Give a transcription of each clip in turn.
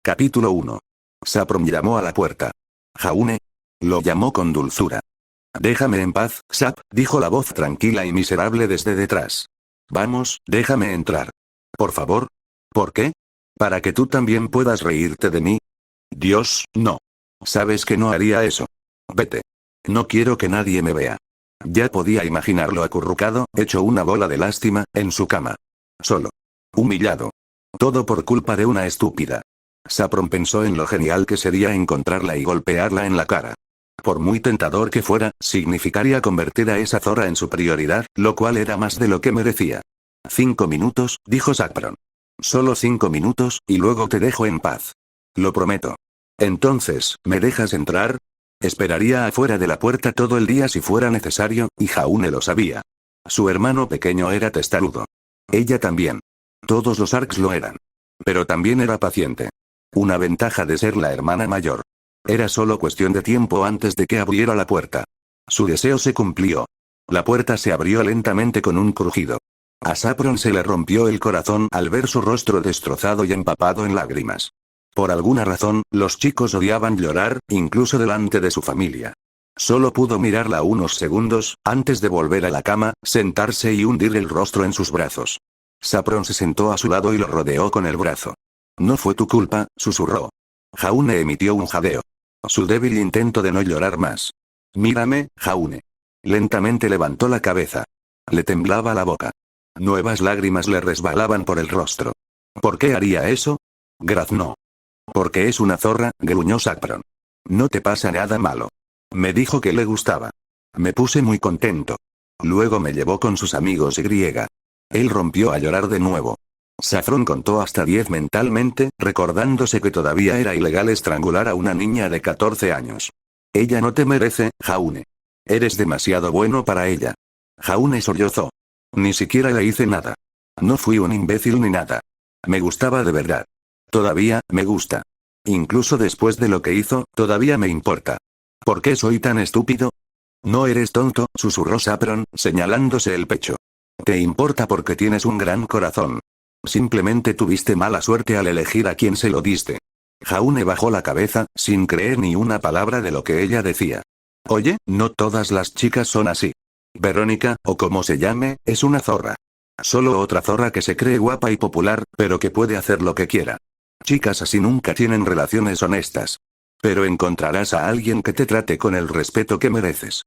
Capítulo 1. Saffron llamó a la puerta. Jaune. Lo llamó con dulzura. Déjame en paz, Sap, dijo la voz tranquila y miserable desde detrás. Vamos, déjame entrar. Por favor. ¿Por qué? ¿Para que tú también puedas reírte de mí? Dios, no. Sabes que no haría eso. Vete. No quiero que nadie me vea. Ya podía imaginarlo acurrucado, hecho una bola de lástima, en su cama. Solo. Humillado. Todo por culpa de una estúpida. Saffron pensó en lo genial que sería encontrarla y golpearla en la cara. Por muy tentador que fuera, significaría convertir a esa zorra en su prioridad, lo cual era más de lo que merecía. 5 minutos, dijo Saffron. Solo 5 minutos, y luego te dejo en paz. Lo prometo. Entonces, ¿me dejas entrar? Esperaría afuera de la puerta todo el día si fuera necesario, y Jaune lo sabía. Su hermano pequeño era testarudo. Ella también. Todos los Arks lo eran. Pero también era paciente. Una ventaja de ser la hermana mayor. Era solo cuestión de tiempo antes de que abriera la puerta. Su deseo se cumplió. La puerta se abrió lentamente con un crujido. A Saffron se le rompió el corazón al ver su rostro destrozado y empapado en lágrimas. Por alguna razón, los chicos odiaban llorar, incluso delante de su familia. Solo pudo mirarla unos segundos, antes de volver a la cama, sentarse y hundir el rostro en sus brazos. Saffron se sentó a su lado y lo rodeó con el brazo. No fue tu culpa, susurró. Jaune emitió un jadeo. Su débil intento de no llorar más. Mírame, Jaune. Lentamente levantó la cabeza. Le temblaba la boca. Nuevas lágrimas le resbalaban por el rostro. ¿Por qué haría eso? Graznó. Porque es una zorra, gruñó Saffron. No te pasa nada malo. Me dijo que le gustaba. Me puse muy contento. Luego me llevó con sus amigos y. Él rompió a llorar de nuevo. Saffron contó hasta 10 mentalmente, recordándose que todavía era ilegal estrangular a una niña de 14 años. Ella no te merece, Jaune. Eres demasiado bueno para ella. Jaune sollozó. Ni siquiera le hice nada. No fui un imbécil ni nada. Me gustaba de verdad. Todavía, me gusta. Incluso después de lo que hizo, todavía me importa. ¿Por qué soy tan estúpido? No eres tonto, susurró Saffron, señalándose el pecho. Te importa porque tienes un gran corazón. Simplemente tuviste mala suerte al elegir a quien se lo diste. Jaune bajó la cabeza, sin creer ni una palabra de lo que ella decía. Oye, no todas las chicas son así. Verónica, o como se llame, es una zorra. Solo otra zorra que se cree guapa y popular, pero que puede hacer lo que quiera. Chicas así nunca tienen relaciones honestas. Pero encontrarás a alguien que te trate con el respeto que mereces.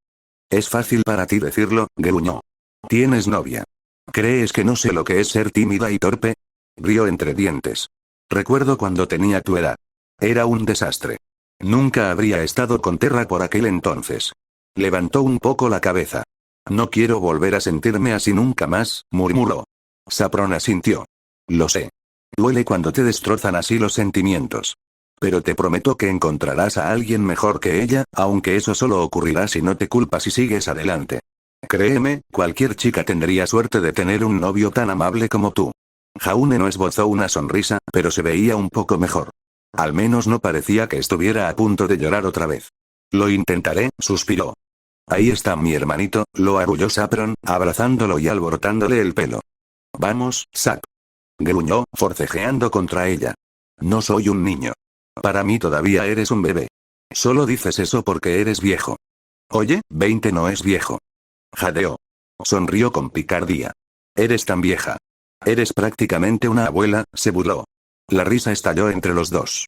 Es fácil para ti decirlo, gruñó. Tienes novia. ¿Crees que no sé lo que es ser tímida y torpe? Rió entre dientes. Recuerdo cuando tenía tu edad. Era un desastre. Nunca habría estado con Terra por aquel entonces. Levantó un poco la cabeza. No quiero volver a sentirme así nunca más, murmuró. Saffron asintió. Lo sé. Duele cuando te destrozan así los sentimientos. Pero te prometo que encontrarás a alguien mejor que ella, aunque eso solo ocurrirá si no te culpas y sigues adelante. Créeme, cualquier chica tendría suerte de tener un novio tan amable como tú. Jaune no esbozó una sonrisa, pero se veía un poco mejor. Al menos no parecía que estuviera a punto de llorar otra vez. Lo intentaré, suspiró. Ahí está mi hermanito, lo arrulló Saffron, abrazándolo y alborotándole el pelo. Vamos, Sap. Gruñó, forcejeando contra ella. No soy un niño. Para mí todavía eres un bebé. Solo dices eso porque eres viejo. Oye, 20 no es viejo. Jadeó. Sonrió con picardía. Eres tan vieja. Eres prácticamente una abuela, se burló. La risa estalló entre los dos.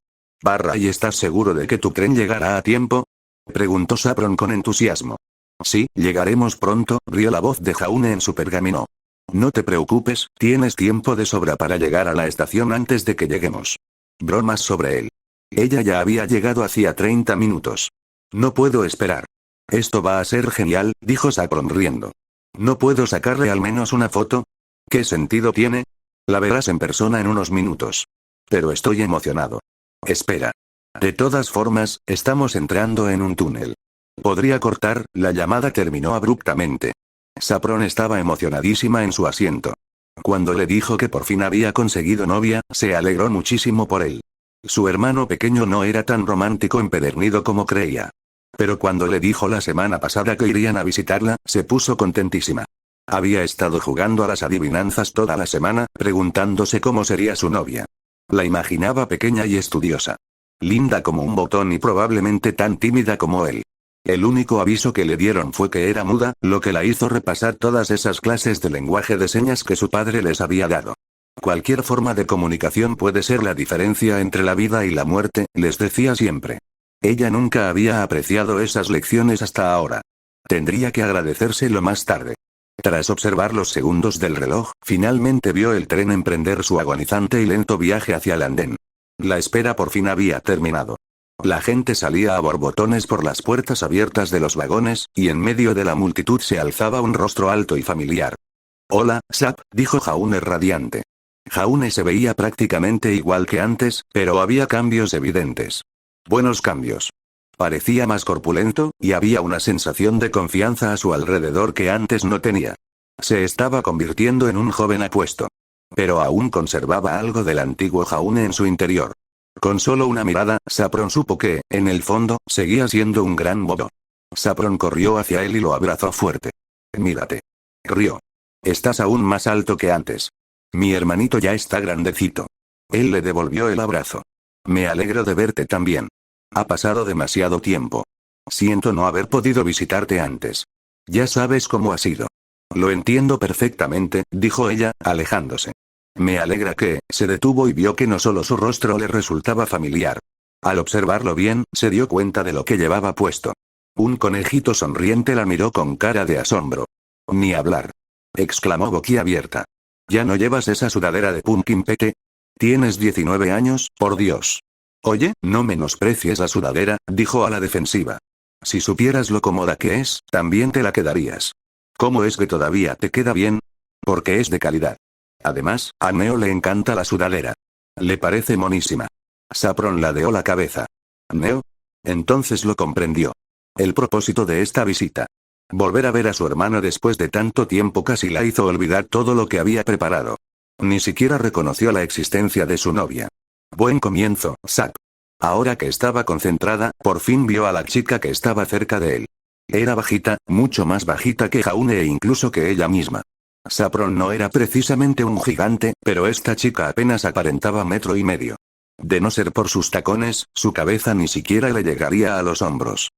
¿Y estás seguro de que tu tren llegará a tiempo? Preguntó Saffron con entusiasmo. Sí, llegaremos pronto, rió la voz de Jaune en su pergamino. No te preocupes, tienes tiempo de sobra para llegar a la estación antes de que lleguemos. Bromas sobre él. Ella ya había llegado hacía 30 minutos. No puedo esperar. Esto va a ser genial, dijo Saffron riendo. ¿No puedo sacarle al menos una foto? ¿Qué sentido tiene? La verás en persona en unos minutos. Pero estoy emocionado. Espera. De todas formas, estamos entrando en un túnel. ¿Podría cortar? La llamada terminó abruptamente. Saffron estaba emocionadísima en su asiento. Cuando le dijo que por fin había conseguido novia, se alegró muchísimo por él. Su hermano pequeño no era tan romántico empedernido como creía. Pero cuando le dijo la semana pasada que irían a visitarla, se puso contentísima. Había estado jugando a las adivinanzas toda la semana, preguntándose cómo sería su novia. La imaginaba pequeña y estudiosa. Linda como un botón y probablemente tan tímida como él. El único aviso que le dieron fue que era muda, lo que la hizo repasar todas esas clases de lenguaje de señas que su padre les había dado. Cualquier forma de comunicación puede ser la diferencia entre la vida y la muerte, les decía siempre. Ella nunca había apreciado esas lecciones hasta ahora. Tendría que agradecérselo más tarde. Tras observar los segundos del reloj, finalmente vio el tren emprender su agonizante y lento viaje hacia el andén. La espera por fin había terminado. La gente salía a borbotones por las puertas abiertas de los vagones, y en medio de la multitud se alzaba un rostro alto y familiar. «Hola, Sap», dijo Jaune radiante. Jaune se veía prácticamente igual que antes, pero había cambios evidentes. Buenos cambios. Parecía más corpulento, y había una sensación de confianza a su alrededor que antes no tenía. Se estaba convirtiendo en un joven apuesto. Pero aún conservaba algo del antiguo Jaune en su interior. Con solo una mirada, Saffron supo que, en el fondo, seguía siendo un gran bobo. Saffron corrió hacia él y lo abrazó fuerte. «Mírate». Rió. «Estás aún más alto que antes. Mi hermanito ya está grandecito». Él le devolvió el abrazo. «Me alegro de verte también. Ha pasado demasiado tiempo. Siento no haber podido visitarte antes. Ya sabes cómo ha sido». «Lo entiendo perfectamente», dijo ella, alejándose. «Me alegra que», se detuvo y vio que no solo su rostro le resultaba familiar. Al observarlo bien, se dio cuenta de lo que llevaba puesto. Un conejito sonriente la miró con cara de asombro. «Ni hablar», exclamó boquiabierta. «¿Ya no llevas esa sudadera de Pumpkin Pete? Tienes 19 años, por Dios». «Oye, no menosprecies la sudadera», dijo a la defensiva. «Si supieras lo cómoda que es, también te la quedarías». «¿Cómo es que todavía te queda bien?» «Porque es de calidad. Además, a Neo le encanta la sudadera. Le parece monísima». Saffron ladeó la cabeza. «¿Neo?» Entonces lo comprendió. El propósito de esta visita. Volver a ver a su hermano después de tanto tiempo casi la hizo olvidar todo lo que había preparado. Ni siquiera reconoció la existencia de su novia. Buen comienzo, Sap. Ahora que estaba concentrada, por fin vio a la chica que estaba cerca de él. Era bajita, mucho más bajita que Jaune e incluso que ella misma. Saffron no era precisamente un gigante, pero esta chica apenas aparentaba 1,5 metros. De no ser por sus tacones, su cabeza ni siquiera le llegaría a los hombros.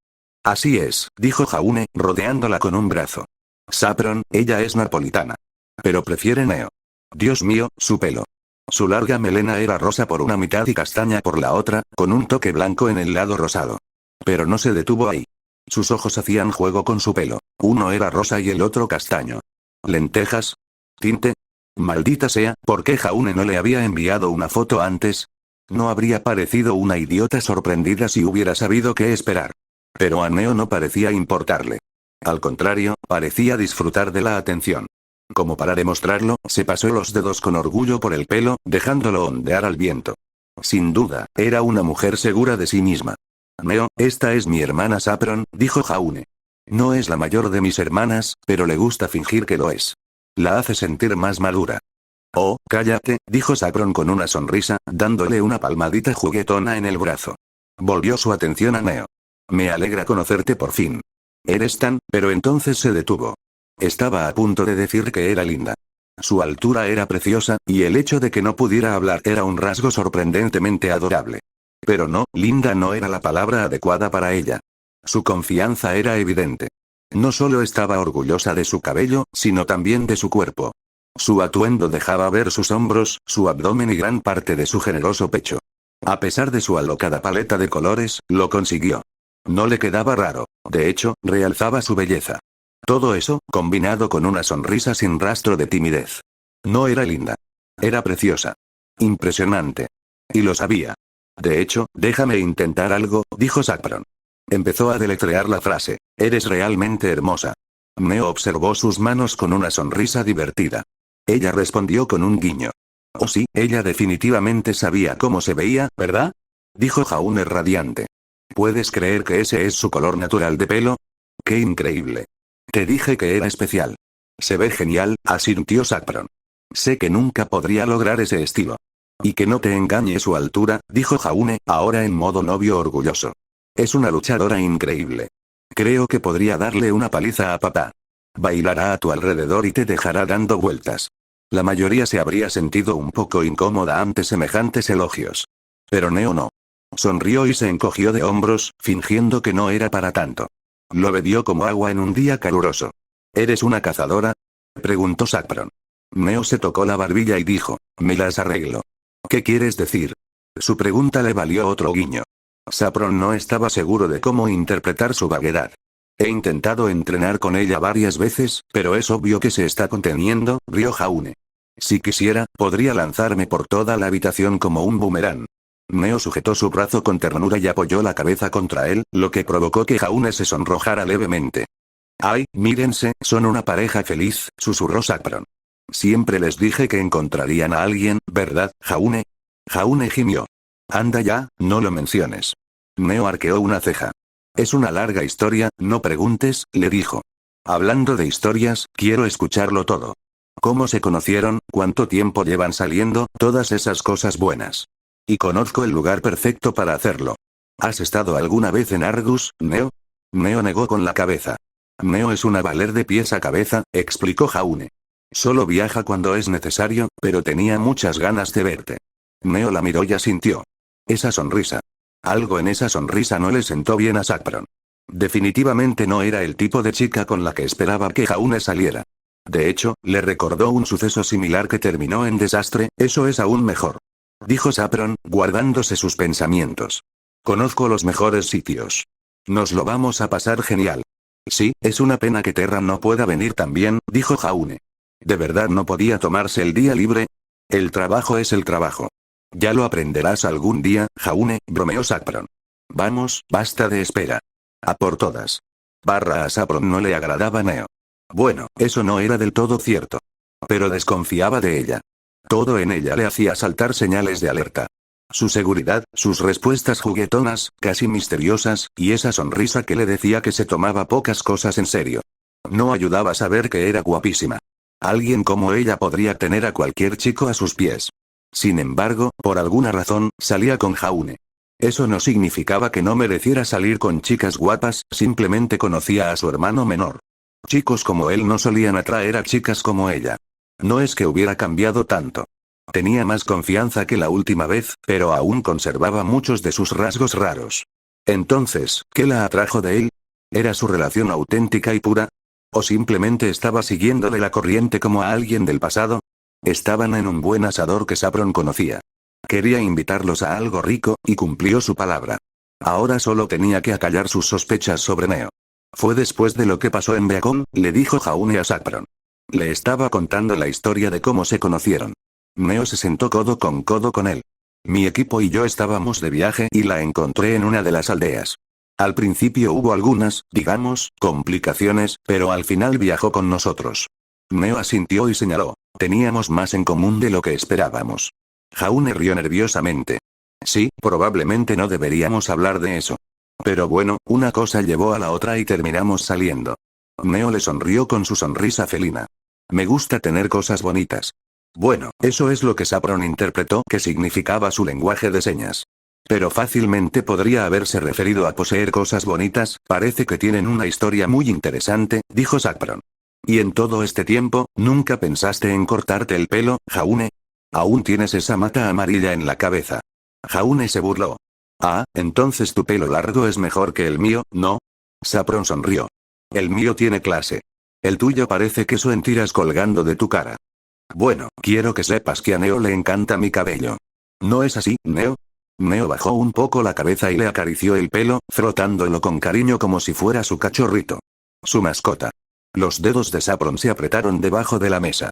«Así es», dijo Jaune, rodeándola con un brazo. «Saffron, ella es napolitana. Pero prefiere Neo. Dios mío, su pelo». Su larga melena era rosa por una mitad y castaña por la otra, con un toque blanco en el lado rosado. Pero no se detuvo ahí. Sus ojos hacían juego con su pelo. Uno era rosa y el otro castaño. ¿Lentejas? ¿Tinte? Maldita sea, ¿por qué Jaune no le había enviado una foto antes? No habría parecido una idiota sorprendida si hubiera sabido qué esperar. Pero a Neo no parecía importarle. Al contrario, parecía disfrutar de la atención. Como para demostrarlo, se pasó los dedos con orgullo por el pelo, dejándolo ondear al viento. Sin duda, era una mujer segura de sí misma. «Neo, esta es mi hermana Saffron», dijo Jaune. «No es la mayor de mis hermanas, pero le gusta fingir que lo es. La hace sentir más madura». «Oh, cállate», dijo Saffron con una sonrisa, dándole una palmadita juguetona en el brazo. Volvió su atención a Neo. «Me alegra conocerte por fin. Eres tan», pero entonces se detuvo. Estaba a punto de decir que era linda. Su altura era preciosa, y el hecho de que no pudiera hablar era un rasgo sorprendentemente adorable. Pero no, linda no era la palabra adecuada para ella. Su confianza era evidente. No solo estaba orgullosa de su cabello, sino también de su cuerpo. Su atuendo dejaba ver sus hombros, su abdomen y gran parte de su generoso pecho. A pesar de su alocada paleta de colores, lo consiguió. No le quedaba raro. De hecho, realzaba su belleza. Todo eso, combinado con una sonrisa sin rastro de timidez. No era linda. Era preciosa. Impresionante. Y lo sabía. «De hecho, déjame intentar algo», dijo Saffron. Empezó a deletrear la frase. «Eres realmente hermosa». Neo observó sus manos con una sonrisa divertida. Ella respondió con un guiño. «Oh sí, ella definitivamente sabía cómo se veía, ¿verdad?», dijo Jaune radiante. «¿Puedes creer que ese es su color natural de pelo? ¡Qué increíble! Te dije que era especial». «Se ve genial», asintió Saffron. «Sé que nunca podría lograr ese estilo». «Y que no te engañe su altura», dijo Jaune, ahora en modo novio orgulloso. «Es una luchadora increíble. Creo que podría darle una paliza a papá. Bailará a tu alrededor y te dejará dando vueltas». La mayoría se habría sentido un poco incómoda ante semejantes elogios. Pero Neo no. Sonrió y se encogió de hombros, fingiendo que no era para tanto. Lo bebió como agua en un día caluroso. ¿Eres una cazadora?, preguntó Saffron. Neo se tocó la barbilla y dijo, me las arreglo. ¿Qué quieres decir? Su pregunta le valió otro guiño. Saffron no estaba seguro de cómo interpretar su vaguedad. He intentado entrenar con ella varias veces, pero es obvio que se está conteniendo, rió Jaune. Si quisiera, podría lanzarme por toda la habitación como un boomerang. Neo sujetó su brazo con ternura y apoyó la cabeza contra él, lo que provocó que Jaune se sonrojara levemente. Ay, mírense, son una pareja feliz, susurró Saffron. Siempre les dije que encontrarían a alguien, ¿verdad, Jaune? Jaune gimió. Anda ya, no lo menciones. Neo arqueó una ceja. Es una larga historia, no preguntes, le dijo. Hablando de historias, quiero escucharlo todo. ¿Cómo se conocieron? ¿Cuánto tiempo llevan saliendo? Todas esas cosas buenas. Y conozco el lugar perfecto para hacerlo. ¿Has estado alguna vez en Argus, Neo? Neo negó con la cabeza. Neo es una valer de pies a cabeza, explicó Jaune. Solo viaja cuando es necesario, pero tenía muchas ganas de verte. Neo la miró y asintió. Esa sonrisa. Algo en esa sonrisa no le sentó bien a Saffron. Definitivamente no era el tipo de chica con la que esperaba que Jaune saliera. De hecho, le recordó un suceso similar que terminó en desastre, eso es aún mejor. Dijo Saffron, guardándose sus pensamientos. Conozco los mejores sitios. Nos lo vamos a pasar genial. Sí, es una pena que Terra no pueda venir también, dijo Jaune. ¿De verdad no podía tomarse el día libre? El trabajo es el trabajo. Ya lo aprenderás algún día, Jaune, bromeó Saffron. Vamos, basta de espera. A por todas. A Saffron no le agradaba Neo. Bueno, eso no era del todo cierto. Pero desconfiaba de ella. Todo en ella le hacía saltar señales de alerta. Su seguridad, sus respuestas juguetonas, casi misteriosas, y esa sonrisa que le decía que se tomaba pocas cosas en serio. No ayudaba a saber que era guapísima. Alguien como ella podría tener a cualquier chico a sus pies. Sin embargo, por alguna razón, salía con Jaune. Eso no significaba que no mereciera salir con chicas guapas, simplemente conocía a su hermano menor. Chicos como él no solían atraer a chicas como ella. No es que hubiera cambiado tanto. Tenía más confianza que la última vez, pero aún conservaba muchos de sus rasgos raros. Entonces, ¿qué la atrajo de él? ¿Era su relación auténtica y pura? ¿O simplemente estaba siguiéndole la corriente como a alguien del pasado? Estaban en un buen asador que Saffron conocía. Quería invitarlos a algo rico, y cumplió su palabra. Ahora solo tenía que acallar sus sospechas sobre Neo. Fue después de lo que pasó en Beacon, le dijo Jaune a Saffron. Le estaba contando la historia de cómo se conocieron. Neo se sentó codo con él. Mi equipo y yo estábamos de viaje y la encontré en una de las aldeas. Al principio hubo algunas, digamos, complicaciones, pero al final viajó con nosotros. Neo asintió y señaló. Teníamos más en común de lo que esperábamos. Jaune rió nerviosamente. Sí, probablemente no deberíamos hablar de eso. Pero bueno, una cosa llevó a la otra y terminamos saliendo. Neo le sonrió con su sonrisa felina. Me gusta tener cosas bonitas. Bueno, eso es lo que Saffron interpretó que significaba su lenguaje de señas. Pero fácilmente podría haberse referido a poseer cosas bonitas, parece que tienen una historia muy interesante, dijo Saffron. ¿Y en todo este tiempo, nunca pensaste en cortarte el pelo, Jaune? Aún tienes esa mata amarilla en la cabeza. Jaune se burló. Ah, entonces tu pelo largo es mejor que el mío, ¿no? Saffron sonrió. El mío tiene clase. El tuyo parece queso en tiras colgando de tu cara. Bueno, quiero que sepas que a Neo le encanta mi cabello. ¿No es así, Neo? Neo bajó un poco la cabeza y le acarició el pelo, frotándolo con cariño como si fuera su cachorrito. Su mascota. Los dedos de Saffron se apretaron debajo de la mesa.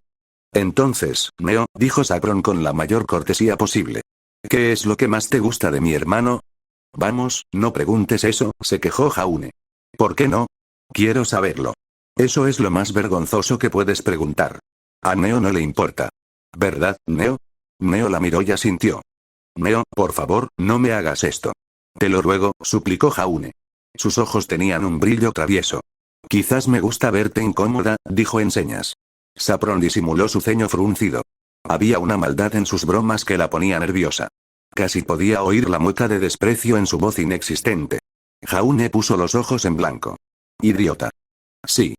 Entonces, Neo, dijo Saffron con la mayor cortesía posible. ¿Qué es lo que más te gusta de mi hermano? Vamos, no preguntes eso, se quejó Jaune. ¿Por qué no? Quiero saberlo. Eso es lo más vergonzoso que puedes preguntar. A Neo no le importa. ¿Verdad, Neo? Neo la miró y asintió. Neo, por favor, no me hagas esto. Te lo ruego, suplicó Jaune. Sus ojos tenían un brillo travieso. Quizás me gusta verte incómoda, dijo en señas. Saffron disimuló su ceño fruncido. Había una maldad en sus bromas que la ponía nerviosa. Casi podía oír la mueca de desprecio en su voz inexistente. Jaune puso los ojos en blanco. Idiota. Sí.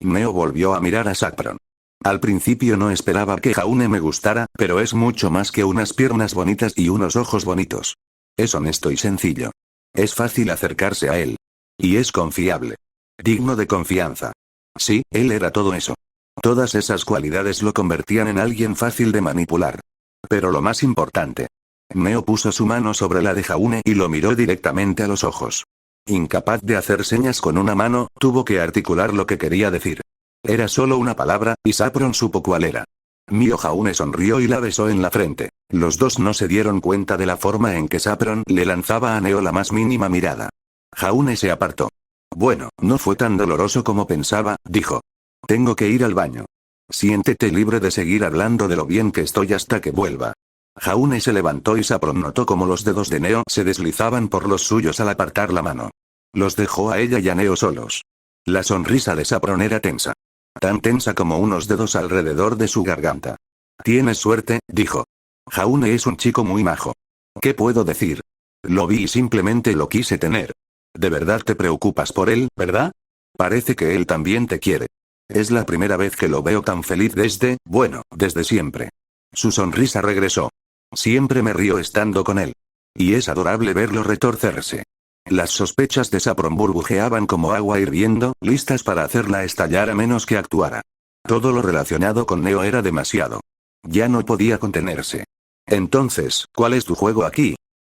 Neo volvió a mirar a Saffron. Al principio no esperaba que Jaune me gustara, pero es mucho más que unas piernas bonitas y unos ojos bonitos. Es honesto y sencillo. Es fácil acercarse a él. Y es confiable. Digno de confianza. Sí, él era todo eso. Todas esas cualidades lo convertían en alguien fácil de manipular. Pero lo más importante. Neo puso su mano sobre la de Jaune y lo miró directamente a los ojos. Incapaz de hacer señas con una mano, tuvo que articular lo que quería decir. Era solo una palabra, y Saffron supo cuál era. Mio Jaune sonrió y la besó en la frente. Los dos no se dieron cuenta de la forma en que Saffron le lanzaba a Neo la más mínima mirada. Jaune se apartó. Bueno, no fue tan doloroso como pensaba, dijo. Tengo que ir al baño. Siéntete libre de seguir hablando de lo bien que estoy hasta que vuelva. Jaune se levantó y Saffron notó cómo los dedos de Neo se deslizaban por los suyos al apartar la mano. Los dejó a ella y a Neo solos. La sonrisa de Saffron era tensa. Tan tensa como unos dedos alrededor de su garganta. Tienes suerte, dijo. Jaune es un chico muy majo. ¿Qué puedo decir? Lo vi y simplemente lo quise tener. De verdad te preocupas por él, ¿verdad? Parece que él también te quiere. Es la primera vez que lo veo tan feliz desde siempre. Su sonrisa regresó. Siempre me río estando con él. Y es adorable verlo retorcerse. Las sospechas de Saffron burbujeaban como agua hirviendo, listas para hacerla estallar a menos que actuara. Todo lo relacionado con Neo era demasiado. Ya no podía contenerse. Entonces, ¿cuál es tu juego aquí?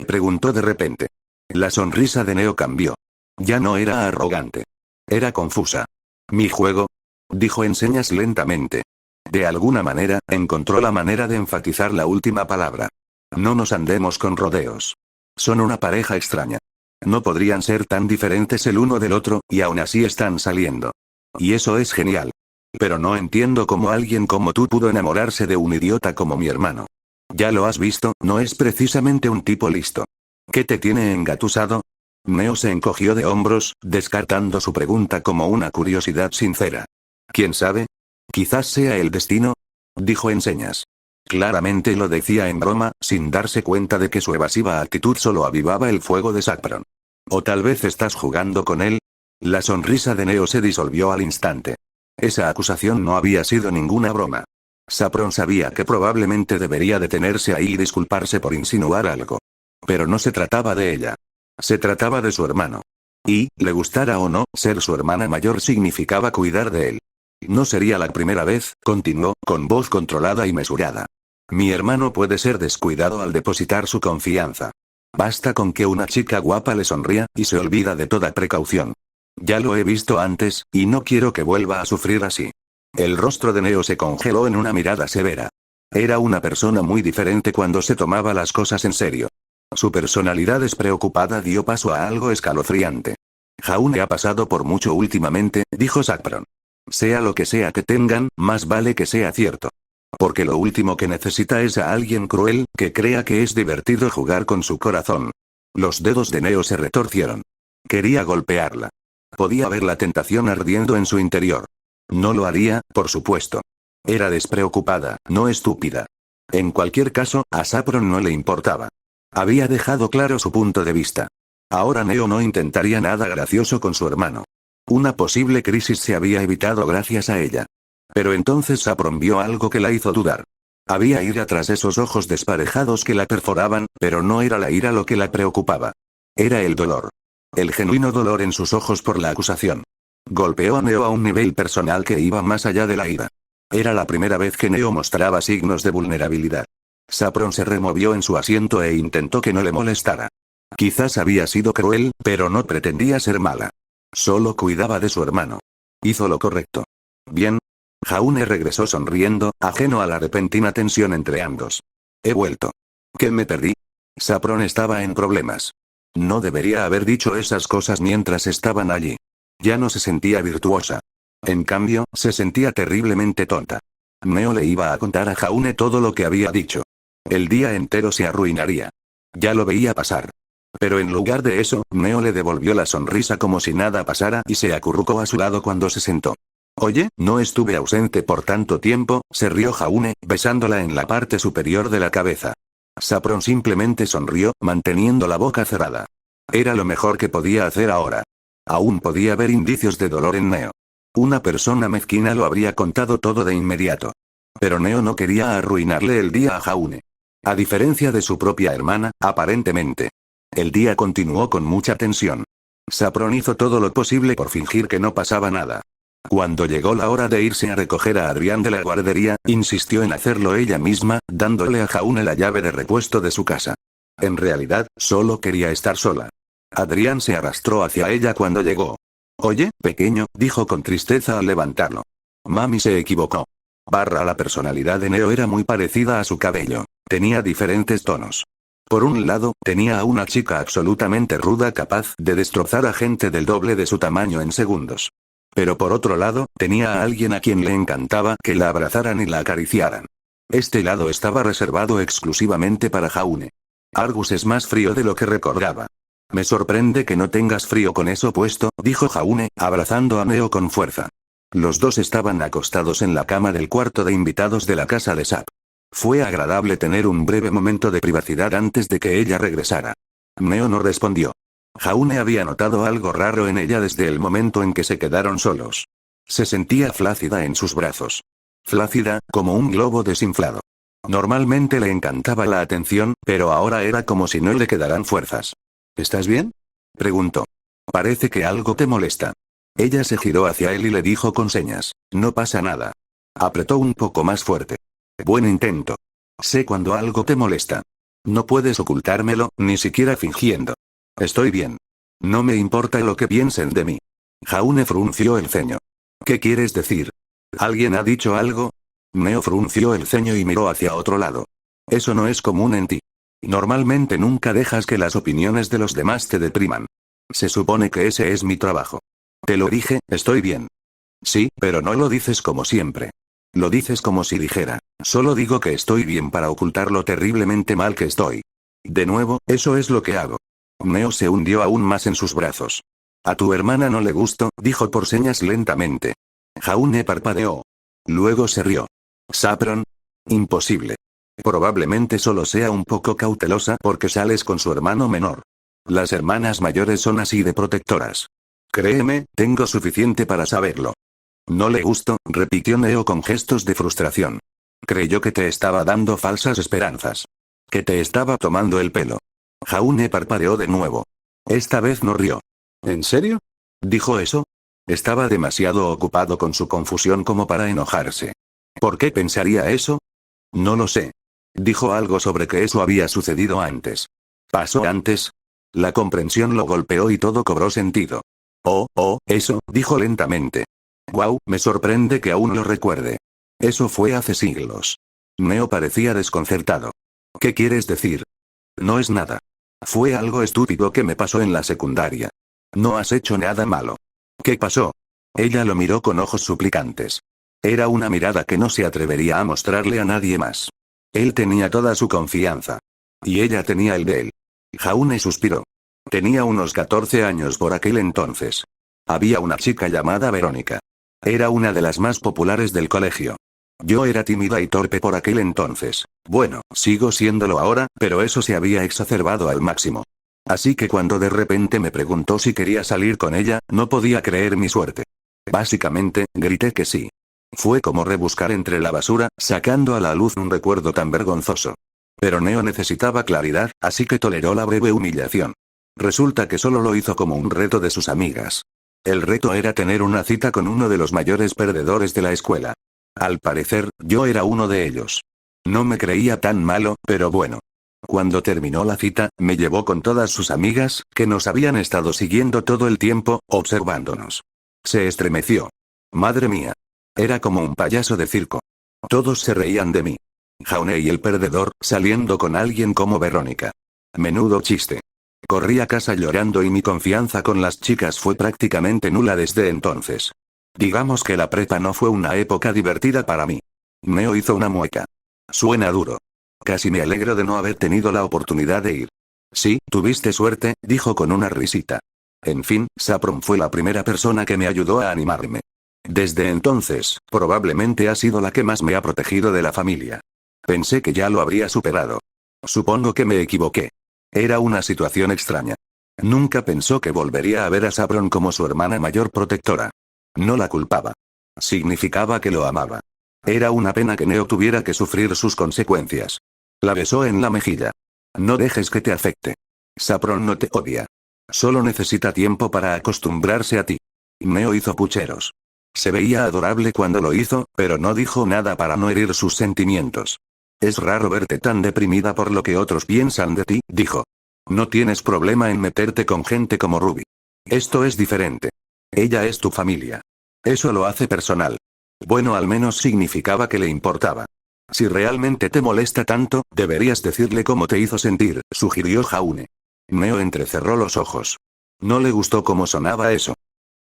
Preguntó de repente. La sonrisa de Neo cambió. Ya no era arrogante. Era confusa. ¿Mi juego? Dijo en señas lentamente. De alguna manera, encontró la manera de enfatizar la última palabra. No nos andemos con rodeos. Son una pareja extraña. No podrían ser tan diferentes el uno del otro, y aún así están saliendo. Y eso es genial. Pero no entiendo cómo alguien como tú pudo enamorarse de un idiota como mi hermano. Ya lo has visto, no es precisamente un tipo listo. ¿Qué te tiene engatusado? Neo se encogió de hombros, descartando su pregunta como una curiosidad sincera. ¿Quién sabe? Quizás sea el destino, dijo en señas. Claramente lo decía en broma, sin darse cuenta de que su evasiva actitud solo avivaba el fuego de Saffron. ¿O tal vez estás jugando con él? La sonrisa de Neo se disolvió al instante. Esa acusación no había sido ninguna broma. Saffron sabía que probablemente debería detenerse ahí y disculparse por insinuar algo. Pero no se trataba de ella. Se trataba de su hermano. Y, le gustara o no, ser su hermana mayor significaba cuidar de él. No sería la primera vez, continuó, con voz controlada y mesurada. Mi hermano puede ser descuidado al depositar su confianza. Basta con que una chica guapa le sonría, y se olvida de toda precaución. Ya lo he visto antes, y no quiero que vuelva a sufrir así. El rostro de Neo se congeló en una mirada severa. Era una persona muy diferente cuando se tomaba las cosas en serio. Su personalidad despreocupada dio paso a algo escalofriante. Jaune ha pasado por mucho últimamente, dijo Saffron. Sea lo que sea que tengan, más vale que sea cierto. Porque lo último que necesita es a alguien cruel, que crea que es divertido jugar con su corazón. Los dedos de Neo se retorcieron. Quería golpearla. Podía ver la tentación ardiendo en su interior. No lo haría, por supuesto. Era despreocupada, no estúpida. En cualquier caso, a Saffron no le importaba. Había dejado claro su punto de vista. Ahora Neo no intentaría nada gracioso con su hermano. Una posible crisis se había evitado gracias a ella. Pero entonces Saffron vio algo que la hizo dudar. Había ira tras esos ojos desparejados que la perforaban, pero no era la ira lo que la preocupaba. Era el dolor. El genuino dolor en sus ojos por la acusación. Golpeó a Neo a un nivel personal que iba más allá de la ira. Era la primera vez que Neo mostraba signos de vulnerabilidad. Saffron se removió en su asiento e intentó que no le molestara. Quizás había sido cruel, pero no pretendía ser mala. Solo cuidaba de su hermano. Hizo lo correcto. Bien. Jaune regresó sonriendo, ajeno a la repentina tensión entre ambos. He vuelto. ¿Qué me perdí? Saffron estaba en problemas. No debería haber dicho esas cosas mientras estaban allí. Ya no se sentía virtuosa. En cambio, se sentía terriblemente tonta. Neo le iba a contar a Jaune todo lo que había dicho. El día entero se arruinaría. Ya lo veía pasar. Pero en lugar de eso, Neo le devolvió la sonrisa como si nada pasara y se acurrucó a su lado cuando se sentó. Oye, no estuve ausente por tanto tiempo, se rió Jaune, besándola en la parte superior de la cabeza. Saffron simplemente sonrió, manteniendo la boca cerrada. Era lo mejor que podía hacer ahora. Aún podía ver indicios de dolor en Neo. Una persona mezquina lo habría contado todo de inmediato. Pero Neo no quería arruinarle el día a Jaune. A diferencia de su propia hermana, aparentemente. El día continuó con mucha tensión. Saffron hizo todo lo posible por fingir que no pasaba nada. Cuando llegó la hora de irse a recoger a Adrián de la guardería, insistió en hacerlo ella misma, dándole a Jaune la llave de repuesto de su casa. En realidad, solo quería estar sola. Adrián se arrastró hacia ella cuando llegó. Oye, pequeño, dijo con tristeza al levantarlo. Mami se equivocó. La personalidad de Neo era muy parecida a su cabello. Tenía diferentes tonos. Por un lado, tenía a una chica absolutamente ruda capaz de destrozar a gente del doble de su tamaño en segundos. Pero por otro lado, tenía a alguien a quien le encantaba que la abrazaran y la acariciaran. Este lado estaba reservado exclusivamente para Jaune. Argus es más frío de lo que recordaba. Me sorprende que no tengas frío con eso puesto, dijo Jaune, abrazando a Neo con fuerza. Los dos estaban acostados en la cama del cuarto de invitados de la casa de Sap. Fue agradable tener un breve momento de privacidad antes de que ella regresara. Neo no respondió. Jaune había notado algo raro en ella desde el momento en que se quedaron solos. Se sentía flácida en sus brazos. Flácida, como un globo desinflado. Normalmente le encantaba la atención, pero ahora era como si no le quedaran fuerzas. ¿Estás bien?, preguntó. Parece que algo te molesta. Ella se giró hacia él y le dijo con señas. No pasa nada. Apretó un poco más fuerte. Buen intento. Sé cuando algo te molesta. No puedes ocultármelo, ni siquiera fingiendo. Estoy bien. No me importa lo que piensen de mí. Jaune frunció el ceño. ¿Qué quieres decir? ¿Alguien ha dicho algo? Neo frunció el ceño y miró hacia otro lado. Eso no es común en ti. Normalmente nunca dejas que las opiniones de los demás te depriman. Se supone que ese es mi trabajo. Te lo dije, estoy bien. Sí, pero no lo dices como siempre. Lo dices como si dijera, solo digo que estoy bien para ocultar lo terriblemente mal que estoy. De nuevo, eso es lo que hago. Neo se hundió aún más en sus brazos. A tu hermana no le gustó, dijo por señas lentamente. Jaune parpadeó. Luego se rió. Saffron. Imposible. Probablemente solo sea un poco cautelosa porque sales con su hermano menor. Las hermanas mayores son así de protectoras. Créeme, tengo suficiente para saberlo. No le gustó, repitió Neo con gestos de frustración. Creyó que te estaba dando falsas esperanzas. Que te estaba tomando el pelo. Jaune parpadeó de nuevo. Esta vez no rió. ¿En serio?, dijo eso. Estaba demasiado ocupado con su confusión como para enojarse. ¿Por qué pensaría eso? No lo sé. Dijo algo sobre que eso había sucedido antes. ¿Pasó antes? La comprensión lo golpeó y todo cobró sentido. Eso, dijo lentamente. Wow, me sorprende que aún lo recuerde. Eso fue hace siglos. Neo parecía desconcertado. ¿Qué quieres decir? No es nada. Fue algo estúpido que me pasó en la secundaria. No has hecho nada malo. ¿Qué pasó? Ella lo miró con ojos suplicantes. Era una mirada que no se atrevería a mostrarle a nadie más. Él tenía toda su confianza. Y ella tenía el de él. Jaune suspiró. Tenía unos 14 años por aquel entonces. Había una chica llamada Verónica. Era una de las más populares del colegio. Yo era tímida y torpe por aquel entonces. Bueno, sigo siéndolo ahora, pero eso se había exacerbado al máximo. Así que cuando de repente me preguntó si quería salir con ella, no podía creer mi suerte. Básicamente, grité que sí. Fue como rebuscar entre la basura, sacando a la luz un recuerdo tan vergonzoso. Pero Neo necesitaba claridad, así que toleró la breve humillación. Resulta que solo lo hizo como un reto de sus amigas. El reto era tener una cita con uno de los mayores perdedores de la escuela. Al parecer, yo era uno de ellos. No me creía tan malo, pero bueno. Cuando terminó la cita, me llevó con todas sus amigas, que nos habían estado siguiendo todo el tiempo, observándonos. Se estremeció. Madre mía. Era como un payaso de circo. Todos se reían de mí. Jaune y el perdedor, saliendo con alguien como Verónica. Menudo chiste. Corrí a casa llorando y mi confianza con las chicas fue prácticamente nula desde entonces. Digamos que la prepa no fue una época divertida para mí. Neo hizo una mueca. Suena duro. Casi me alegro de no haber tenido la oportunidad de ir. Sí, tuviste suerte, dijo con una risita. En fin, Saffron fue la primera persona que me ayudó a animarme. Desde entonces, probablemente ha sido la que más me ha protegido de la familia. Pensé que ya lo habría superado. Supongo que me equivoqué. Era una situación extraña. Nunca pensó que volvería a ver a Saffron como su hermana mayor protectora. No la culpaba. Significaba que lo amaba. Era una pena que Neo tuviera que sufrir sus consecuencias. La besó en la mejilla. No dejes que te afecte. Saffron no te odia. Solo necesita tiempo para acostumbrarse a ti. Neo hizo pucheros. Se veía adorable cuando lo hizo, pero no dijo nada para no herir sus sentimientos. Es raro verte tan deprimida por lo que otros piensan de ti, dijo. No tienes problema en meterte con gente como Ruby. Esto es diferente. Ella es tu familia. Eso lo hace personal. Bueno, al menos significaba que le importaba. Si realmente te molesta tanto, deberías decirle cómo te hizo sentir, sugirió Jaune. Neo entrecerró los ojos. No le gustó cómo sonaba eso.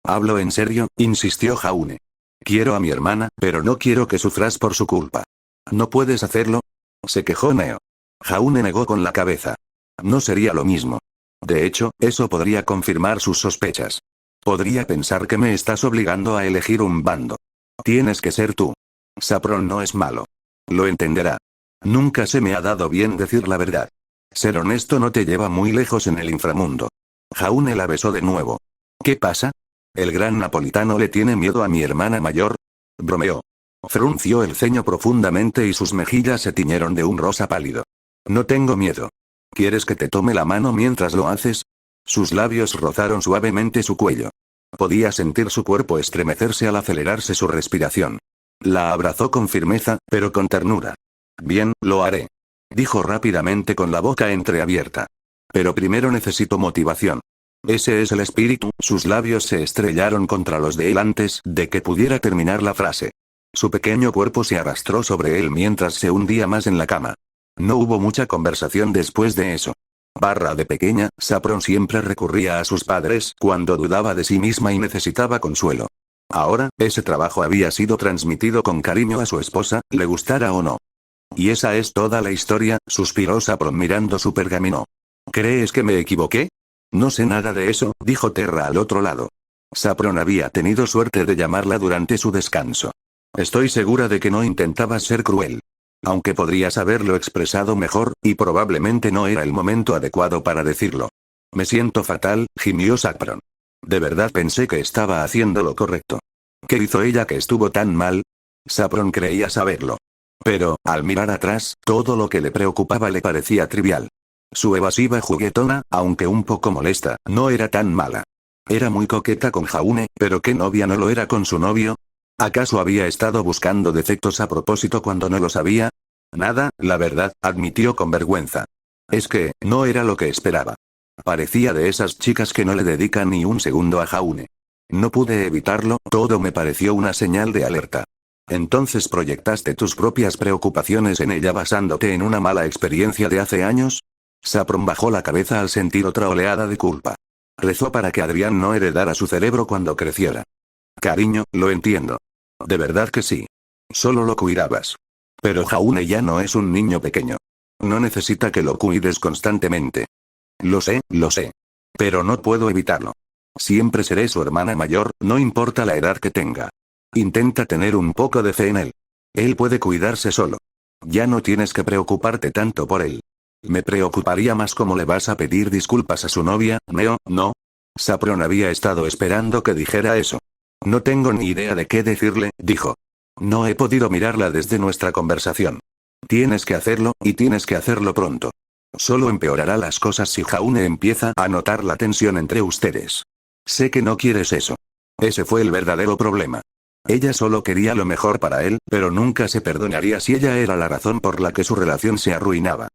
Hablo en serio, insistió Jaune. Quiero a mi hermana, pero no quiero que sufras por su culpa. ¿No puedes hacerlo? Se quejó Neo. Jaune negó con la cabeza. No sería lo mismo. De hecho, eso podría confirmar sus sospechas. Podría pensar que me estás obligando a elegir un bando. Tienes que ser tú. Saffron no es malo. Lo entenderá. Nunca se me ha dado bien decir la verdad. Ser honesto no te lleva muy lejos en el inframundo. Jaune la besó de nuevo. ¿Qué pasa? ¿El gran napolitano le tiene miedo a mi hermana mayor? Bromeó. Frunció el ceño profundamente y sus mejillas se tiñeron de un rosa pálido. No tengo miedo. ¿Quieres que te tome la mano mientras lo haces? Sus labios rozaron suavemente su cuello. Podía sentir su cuerpo estremecerse al acelerarse su respiración. La abrazó con firmeza, pero con ternura. Bien, lo haré. Dijo rápidamente con la boca entreabierta. Pero primero necesito motivación. Ese es el espíritu. Sus labios se estrellaron contra los de él antes de que pudiera terminar la frase. Su pequeño cuerpo se arrastró sobre él mientras se hundía más en la cama. No hubo mucha conversación después de eso. De pequeña, Saffron siempre recurría a sus padres cuando dudaba de sí misma y necesitaba consuelo. Ahora, ese trabajo había sido transmitido con cariño a su esposa, le gustara o no. Y esa es toda la historia, suspiró Saffron mirando su pergamino. ¿Crees que me equivoqué? No sé nada de eso, dijo Terra al otro lado. Saffron había tenido suerte de llamarla durante su descanso. Estoy segura de que no intentabas ser cruel. Aunque podrías haberlo expresado mejor, y probablemente no era el momento adecuado para decirlo. Me siento fatal, gimió Saffron. De verdad pensé que estaba haciendo lo correcto. ¿Qué hizo ella que estuvo tan mal? Saffron creía saberlo. Pero, al mirar atrás, todo lo que le preocupaba le parecía trivial. Su evasiva juguetona, aunque un poco molesta, no era tan mala. Era muy coqueta con Jaune, pero ¿qué novia no lo era con su novio? ¿Acaso había estado buscando defectos a propósito cuando no lo sabía? Nada, la verdad, admitió con vergüenza. Es que, no era lo que esperaba. Parecía de esas chicas que no le dedican ni un segundo a Jaune. No pude evitarlo, todo me pareció una señal de alerta. ¿Entonces proyectaste tus propias preocupaciones en ella basándote en una mala experiencia de hace años? Saffron bajó la cabeza al sentir otra oleada de culpa. Rezó para que Adrián no heredara su cerebro cuando creciera. Cariño, lo entiendo. De verdad que sí. Solo lo cuidabas. Pero Jaune ya no es un niño pequeño. No necesita que lo cuides constantemente. Lo sé, pero no puedo evitarlo. Siempre seré su hermana mayor, no importa la edad que tenga. Intenta tener un poco de fe en él. Él puede cuidarse solo. Ya no tienes que preocuparte tanto por él. Me preocuparía más cómo le vas a pedir disculpas a su novia, Neo, ¿no? Saffron había estado esperando que dijera eso. No tengo ni idea de qué decirle, dijo. No he podido mirarla desde nuestra conversación. Tienes que hacerlo, y tienes que hacerlo pronto. Solo empeorará las cosas si Jaune empieza a notar la tensión entre ustedes. Sé que no quieres eso. Ese fue el verdadero problema. Ella solo quería lo mejor para él, pero nunca se perdonaría si ella era la razón por la que su relación se arruinaba.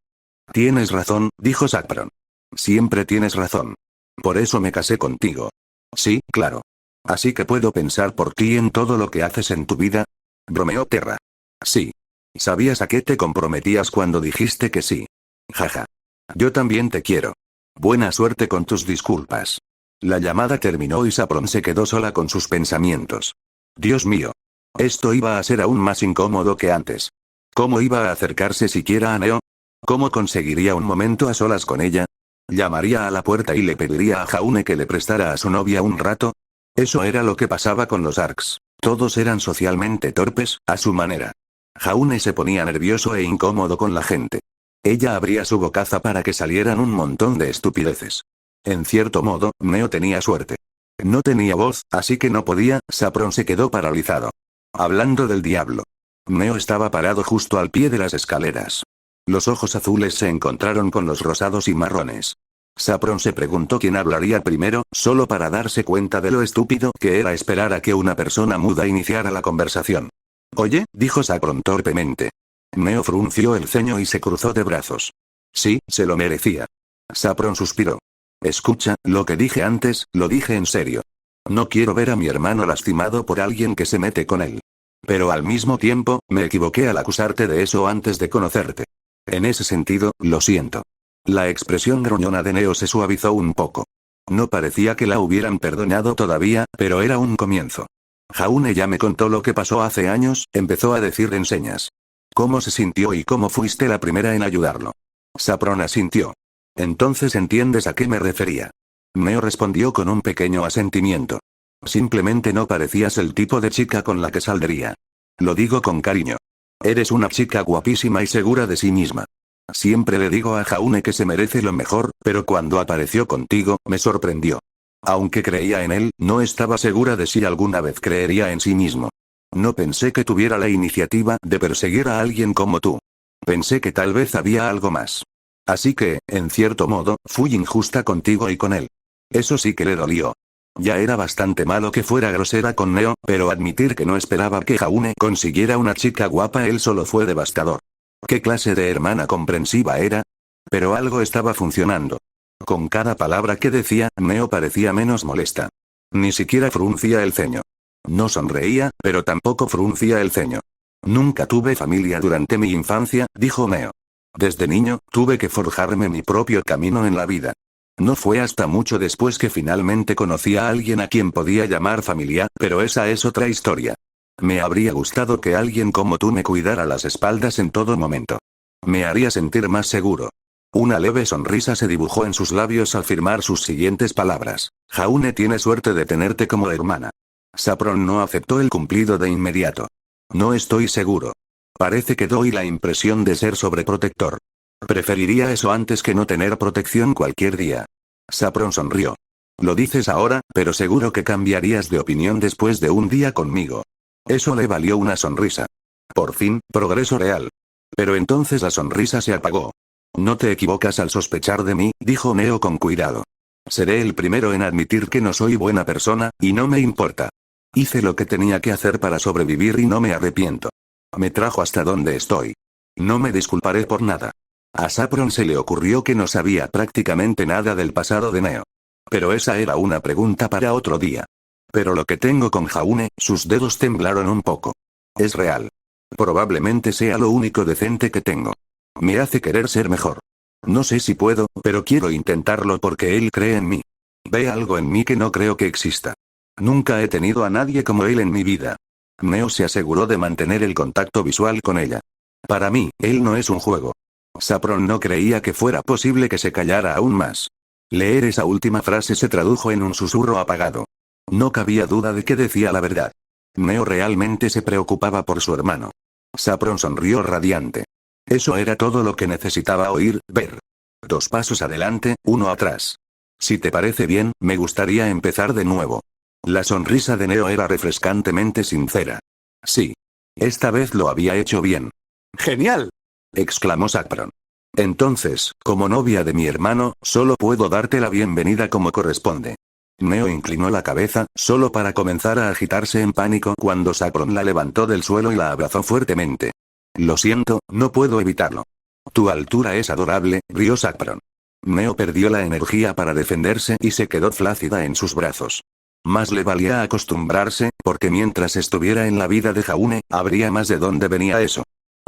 Tienes razón, dijo Saffron. Siempre tienes razón. Por eso me casé contigo. Sí, claro. Así que puedo pensar por ti en todo lo que haces en tu vida. Bromeó Terra. Sí. ¿Sabías a qué te comprometías cuando dijiste que sí? Jaja. Yo también te quiero. Buena suerte con tus disculpas. La llamada terminó y Saffron se quedó sola con sus pensamientos. Dios mío. Esto iba a ser aún más incómodo que antes. ¿Cómo iba a acercarse siquiera a Neo? ¿Cómo conseguiría un momento a solas con ella? ¿Llamaría a la puerta y le pediría a Jaune que le prestara a su novia un rato? Eso era lo que pasaba con los ARCs. Todos eran socialmente torpes, a su manera. Jaune se ponía nervioso e incómodo con la gente. Ella abría su bocaza para que salieran un montón de estupideces. En cierto modo, Neo tenía suerte. No tenía voz, así que no podía. Saffron se quedó paralizado. Hablando del diablo. Neo estaba parado justo al pie de las escaleras. Los ojos azules se encontraron con los rosados y marrones. Saffron se preguntó quién hablaría primero, solo para darse cuenta de lo estúpido que era esperar a que una persona muda iniciara la conversación. Oye, dijo Saffron torpemente. Neo frunció el ceño y se cruzó de brazos. Sí, se lo merecía. Saffron suspiró. Escucha, lo que dije antes, lo dije en serio. No quiero ver a mi hermano lastimado por alguien que se mete con él. Pero al mismo tiempo, me equivoqué al acusarte de eso antes de conocerte. En ese sentido, lo siento. La expresión gruñona de Neo se suavizó un poco. No parecía que la hubieran perdonado todavía, pero era un comienzo. Jaune ya me contó lo que pasó hace años, empezó a decir en señas. ¿Cómo se sintió y cómo fuiste la primera en ayudarlo? Saffron asintió. Entonces entiendes a qué me refería. Neo respondió con un pequeño asentimiento. Simplemente no parecías el tipo de chica con la que saldría. Lo digo con cariño. Eres una chica guapísima y segura de sí misma. Siempre le digo a Jaune que se merece lo mejor, pero cuando apareció contigo, me sorprendió. Aunque creía en él, no estaba segura de si alguna vez creería en sí mismo. No pensé que tuviera la iniciativa de perseguir a alguien como tú. Pensé que tal vez había algo más. Así que, en cierto modo, fui injusta contigo y con él. Eso sí que le dolió. Ya era bastante malo que fuera grosera con Neo, pero admitir que no esperaba que Jaune consiguiera una chica guapa él solo fue devastador. ¿Qué clase de hermana comprensiva era? Pero algo estaba funcionando. Con cada palabra que decía, Neo parecía menos molesta. Ni siquiera fruncía el ceño. No sonreía, pero tampoco fruncía el ceño. Nunca tuve familia durante mi infancia, dijo Neo. Desde niño, tuve que forjarme mi propio camino en la vida. No fue hasta mucho después que finalmente conocí a alguien a quien podía llamar familia, pero esa es otra historia. Me habría gustado que alguien como tú me cuidara las espaldas en todo momento. Me haría sentir más seguro. Una leve sonrisa se dibujó en sus labios al firmar sus siguientes palabras. Jaune tiene suerte de tenerte como hermana. Saffron no aceptó el cumplido de inmediato. No estoy seguro. Parece que doy la impresión de ser sobreprotector. Preferiría eso antes que no tener protección cualquier día. Saffron sonrió. Lo dices ahora, pero seguro que cambiarías de opinión después de un día conmigo. Eso le valió una sonrisa. Por fin, progreso real. Pero entonces la sonrisa se apagó. No te equivocas al sospechar de mí, dijo Neo con cuidado. Seré el primero en admitir que no soy buena persona, y no me importa. Hice lo que tenía que hacer para sobrevivir y no me arrepiento. Me trajo hasta donde estoy. No me disculparé por nada. A Saffron se le ocurrió que no sabía prácticamente nada del pasado de Neo. Pero esa era una pregunta para otro día. Pero lo que tengo con Jaune, sus dedos temblaron un poco. Es real. Probablemente sea lo único decente que tengo. Me hace querer ser mejor. No sé si puedo, pero quiero intentarlo porque él cree en mí. Ve algo en mí que no creo que exista. Nunca he tenido a nadie como él en mi vida. Neo se aseguró de mantener el contacto visual con ella. Para mí, él no es un juego. Saffron no creía que fuera posible que se callara aún más. Leer esa última frase se tradujo en un susurro apagado. No cabía duda de que decía la verdad. Neo realmente se preocupaba por su hermano. Saffron sonrió radiante. Eso era todo lo que necesitaba oír, ver. 2 pasos adelante, 1 atrás. Si te parece bien, me gustaría empezar de nuevo. La sonrisa de Neo era refrescantemente sincera. Sí. Esta vez lo había hecho bien. ¡Genial!, exclamó Saffron. Entonces, como novia de mi hermano, solo puedo darte la bienvenida como corresponde. Neo inclinó la cabeza, solo para comenzar a agitarse en pánico cuando Saffron la levantó del suelo y la abrazó fuertemente. Lo siento, no puedo evitarlo. Tu altura es adorable, rió Saffron. Neo perdió la energía para defenderse y se quedó flácida en sus brazos. Más le valía acostumbrarse, porque mientras estuviera en la vida de Jaune, habría más de dónde venía eso.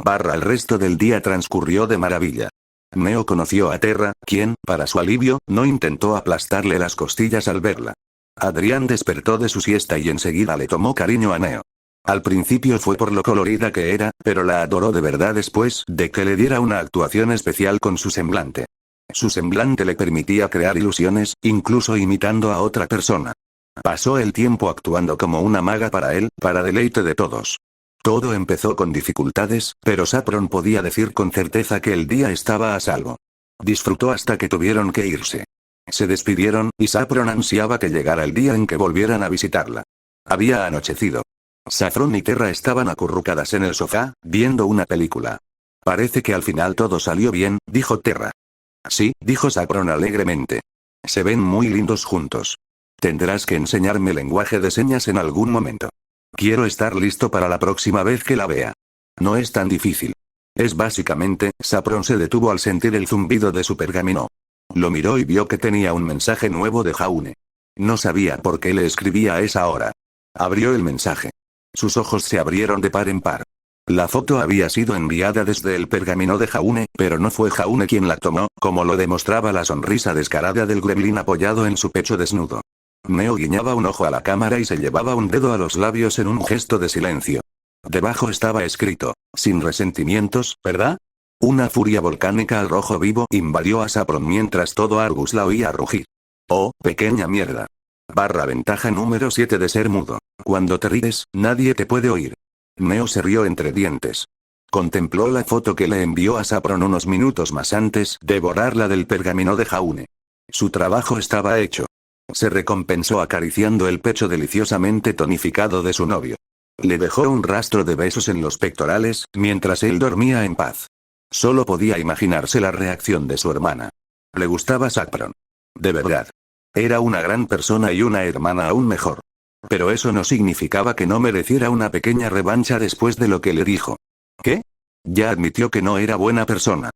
El resto del día transcurrió de maravilla. Neo conoció a Terra, quien, para su alivio, no intentó aplastarle las costillas al verla. Adrián despertó de su siesta y enseguida le tomó cariño a Neo. Al principio fue por lo colorida que era, pero la adoró de verdad después de que le diera una actuación especial con su semblante. Su semblante le permitía crear ilusiones, incluso imitando a otra persona. Pasó el tiempo actuando como una maga para él, para deleite de todos. Todo empezó con dificultades, pero Saffron podía decir con certeza que el día estaba a salvo. Disfrutó hasta que tuvieron que irse. Se despidieron, y Saffron ansiaba que llegara el día en que volvieran a visitarla. Había anochecido. Saffron y Terra estaban acurrucadas en el sofá, viendo una película. Parece que al final todo salió bien, dijo Terra. Sí, dijo Saffron alegremente. Se ven muy lindos juntos. Tendrás que enseñarme lenguaje de señas en algún momento. Quiero estar listo para la próxima vez que la vea. No es tan difícil. Es básicamente, Saffron se detuvo al sentir el zumbido de su pergamino. Lo miró y vio que tenía un mensaje nuevo de Jaune. No sabía por qué le escribía a esa hora. Abrió el mensaje. Sus ojos se abrieron de par en par. La foto había sido enviada desde el pergamino de Jaune, pero no fue Jaune quien la tomó, como lo demostraba la sonrisa descarada del gremlin apoyado en su pecho desnudo. Neo guiñaba un ojo a la cámara y se llevaba un dedo a los labios en un gesto de silencio. Debajo estaba escrito, sin resentimientos, ¿verdad? Una furia volcánica al rojo vivo invadió a Saffron mientras todo Argus la oía rugir. Oh, pequeña mierda. Ventaja número 7 de ser mudo. Cuando te ríes, nadie te puede oír. Neo se rió entre dientes. Contempló la foto que le envió a Saffron unos minutos más antes de borrarla del pergamino de Jaune. Su trabajo estaba hecho. Se recompensó acariciando el pecho deliciosamente tonificado de su novio. Le dejó un rastro de besos en los pectorales, mientras él dormía en paz. Solo podía imaginarse la reacción de su hermana. Le gustaba Saffron. De verdad. Era una gran persona y una hermana aún mejor. Pero eso no significaba que no mereciera una pequeña revancha después de lo que le dijo. ¿Qué? Ya admitió que no era buena persona.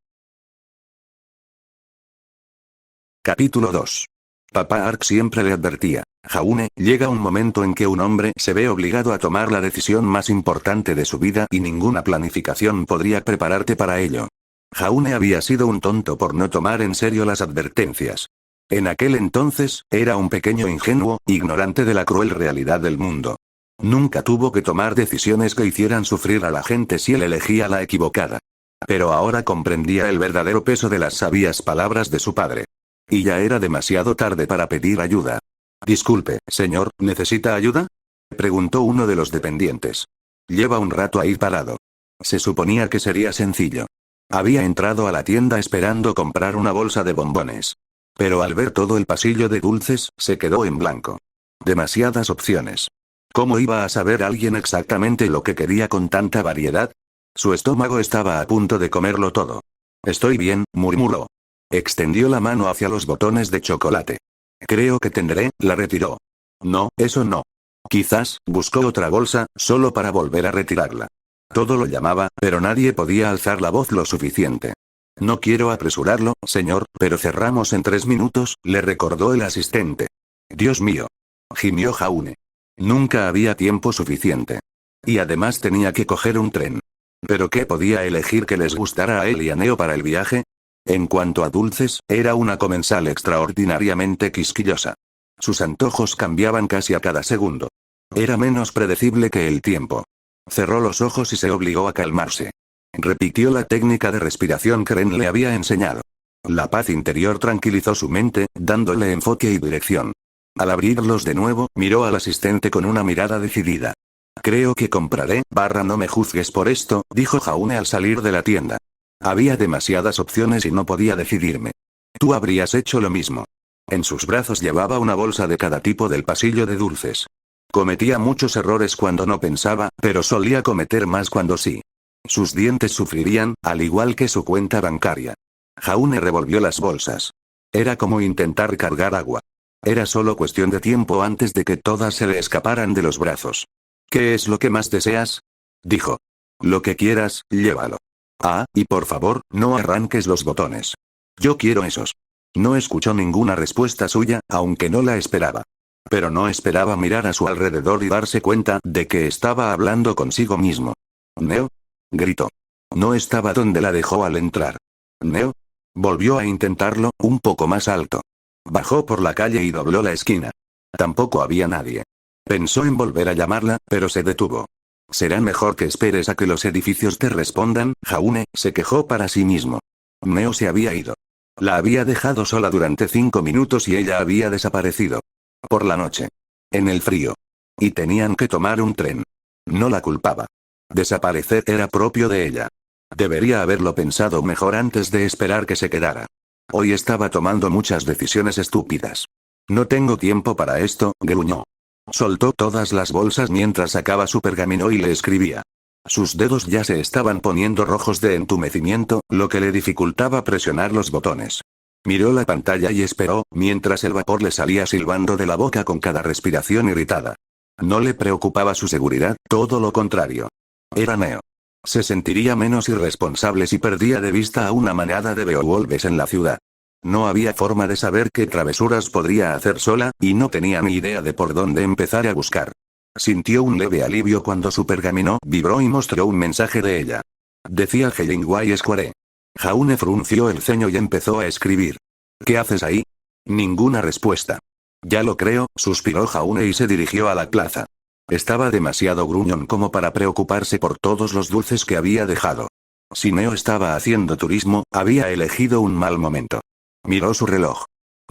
Capítulo 2. Papá Ark siempre le advertía, Jaune, llega un momento en que un hombre se ve obligado a tomar la decisión más importante de su vida y ninguna planificación podría prepararte para ello. Jaune había sido un tonto por no tomar en serio las advertencias. En aquel entonces, era un pequeño ingenuo, ignorante de la cruel realidad del mundo. Nunca tuvo que tomar decisiones que hicieran sufrir a la gente si él elegía la equivocada. Pero ahora comprendía el verdadero peso de las sabias palabras de su padre. Y ya era demasiado tarde para pedir ayuda. Disculpe, señor, ¿necesita ayuda? Preguntó uno de los dependientes. Lleva un rato ahí parado. Se suponía que sería sencillo. Había entrado a la tienda esperando comprar una bolsa de bombones. Pero al ver todo el pasillo de dulces, se quedó en blanco. Demasiadas opciones. ¿Cómo iba a saber alguien exactamente lo que quería con tanta variedad? Su estómago estaba a punto de comerlo todo. Estoy bien, murmuró. Extendió la mano hacia los botones de chocolate. Creo que tendré, la retiró. No, eso no. Quizás, buscó otra bolsa, solo para volver a retirarla. Todo lo llamaba, pero nadie podía alzar la voz lo suficiente. No quiero apresurarlo, señor, pero cerramos en 3 minutos, le recordó el asistente. Dios mío. Gimió Jaune. Nunca había tiempo suficiente. Y además tenía que coger un tren. ¿Pero qué podía elegir que les gustara a él y a Neo para el viaje? En cuanto a dulces, era una comensal extraordinariamente quisquillosa. Sus antojos cambiaban casi a cada segundo. Era menos predecible que el tiempo. Cerró los ojos y se obligó a calmarse. Repitió la técnica de respiración que Ren le había enseñado. La paz interior tranquilizó su mente, dándole enfoque y dirección. Al abrirlos de nuevo, miró al asistente con una mirada decidida. Creo que compraré, no me juzgues por esto, dijo Jaune al salir de la tienda. Había demasiadas opciones y no podía decidirme. Tú habrías hecho lo mismo. En sus brazos llevaba una bolsa de cada tipo del pasillo de dulces. Cometía muchos errores cuando no pensaba, pero solía cometer más cuando sí. Sus dientes sufrirían, al igual que su cuenta bancaria. Jaune revolvió las bolsas. Era como intentar cargar agua. Era solo cuestión de tiempo antes de que todas se le escaparan de los brazos. ¿Qué es lo que más deseas? Dijo. Lo que quieras, llévalo. Ah, y por favor, no arranques los botones. Yo quiero esos. No escuchó ninguna respuesta suya, aunque no la esperaba. Pero no esperaba mirar a su alrededor y darse cuenta de que estaba hablando consigo mismo. ¿Neo? Gritó. No estaba donde la dejó al entrar. ¿Neo? Volvió a intentarlo, un poco más alto. Bajó por la calle y dobló la esquina. Tampoco había nadie. Pensó en volver a llamarla, pero se detuvo. Será mejor que esperes a que los edificios te respondan, Jaune, se quejó para sí mismo. Neo se había ido. La había dejado sola durante 5 minutos y ella había desaparecido. Por la noche. En el frío. Y tenían que tomar un tren. No la culpaba. Desaparecer era propio de ella. Debería haberlo pensado mejor antes de esperar que se quedara. Hoy estaba tomando muchas decisiones estúpidas. No tengo tiempo para esto, gruñó. Soltó todas las bolsas mientras sacaba su pergamino y le escribía. Sus dedos ya se estaban poniendo rojos de entumecimiento, lo que le dificultaba presionar los botones. Miró la pantalla y esperó, mientras el vapor le salía silbando de la boca con cada respiración irritada. No le preocupaba su seguridad, todo lo contrario. Era Neo. Se sentiría menos irresponsable si perdía de vista a una manada de Beowulfs en la ciudad. No había forma de saber qué travesuras podría hacer sola, y no tenía ni idea de por dónde empezar a buscar. Sintió un leve alivio cuando su pergamino vibró y mostró un mensaje de ella. Decía Hellingway Square. Jaune frunció el ceño y empezó a escribir. ¿Qué haces ahí? Ninguna respuesta. Ya lo creo, suspiró Jaune y se dirigió a la plaza. Estaba demasiado gruñón como para preocuparse por todos los dulces que había dejado. Si Neo estaba haciendo turismo, había elegido un mal momento. Miró su reloj.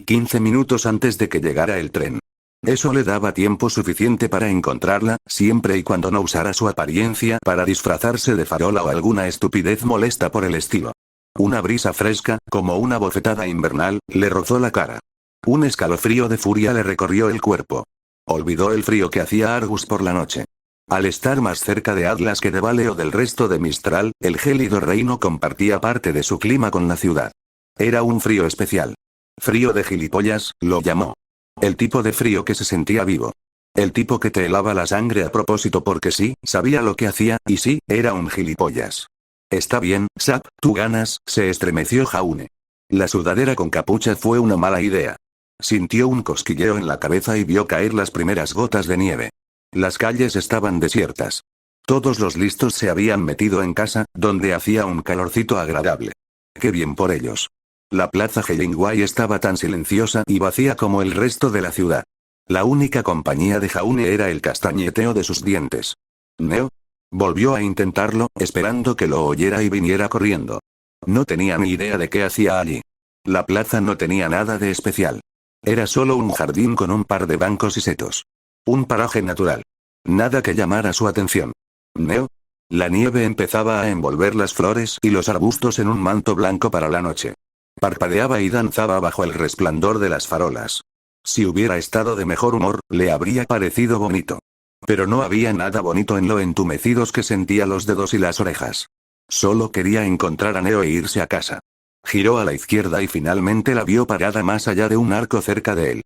15 minutos antes de que llegara el tren. Eso le daba tiempo suficiente para encontrarla, siempre y cuando no usara su apariencia para disfrazarse de farola o alguna estupidez molesta por el estilo. Una brisa fresca, como una bofetada invernal, le rozó la cara. Un escalofrío de furia le recorrió el cuerpo. Olvidó el frío que hacía Argus por la noche. Al estar más cerca de Atlas que de Vale o del resto de Mistral, el gélido reino compartía parte de su clima con la ciudad. Era un frío especial. Frío de gilipollas, lo llamó. El tipo de frío que se sentía vivo. El tipo que te helaba la sangre a propósito porque sí, sabía lo que hacía, y sí, era un gilipollas. Está bien, Sap, tú ganas, se estremeció Jaune. La sudadera con capucha fue una mala idea. Sintió un cosquilleo en la cabeza y vio caer las primeras gotas de nieve. Las calles estaban desiertas. Todos los listos se habían metido en casa, donde hacía un calorcito agradable. Qué bien por ellos. La plaza Hellingway estaba tan silenciosa y vacía como el resto de la ciudad. La única compañía de Jaune era el castañeteo de sus dientes. ¿Neo? Volvió a intentarlo, esperando que lo oyera y viniera corriendo. No tenía ni idea de qué hacía allí. La plaza no tenía nada de especial. Era solo un jardín con un par de bancos y setos. Un paraje natural. Nada que llamara su atención. ¿Neo? La nieve empezaba a envolver las flores y los arbustos en un manto blanco para la noche. Parpadeaba y danzaba bajo el resplandor de las farolas. Si hubiera estado de mejor humor, le habría parecido bonito. Pero no había nada bonito en lo entumecidos que sentía los dedos y las orejas. Solo quería encontrar a Neo e irse a casa. Giró a la izquierda y finalmente la vio parada más allá de un arco cerca de él.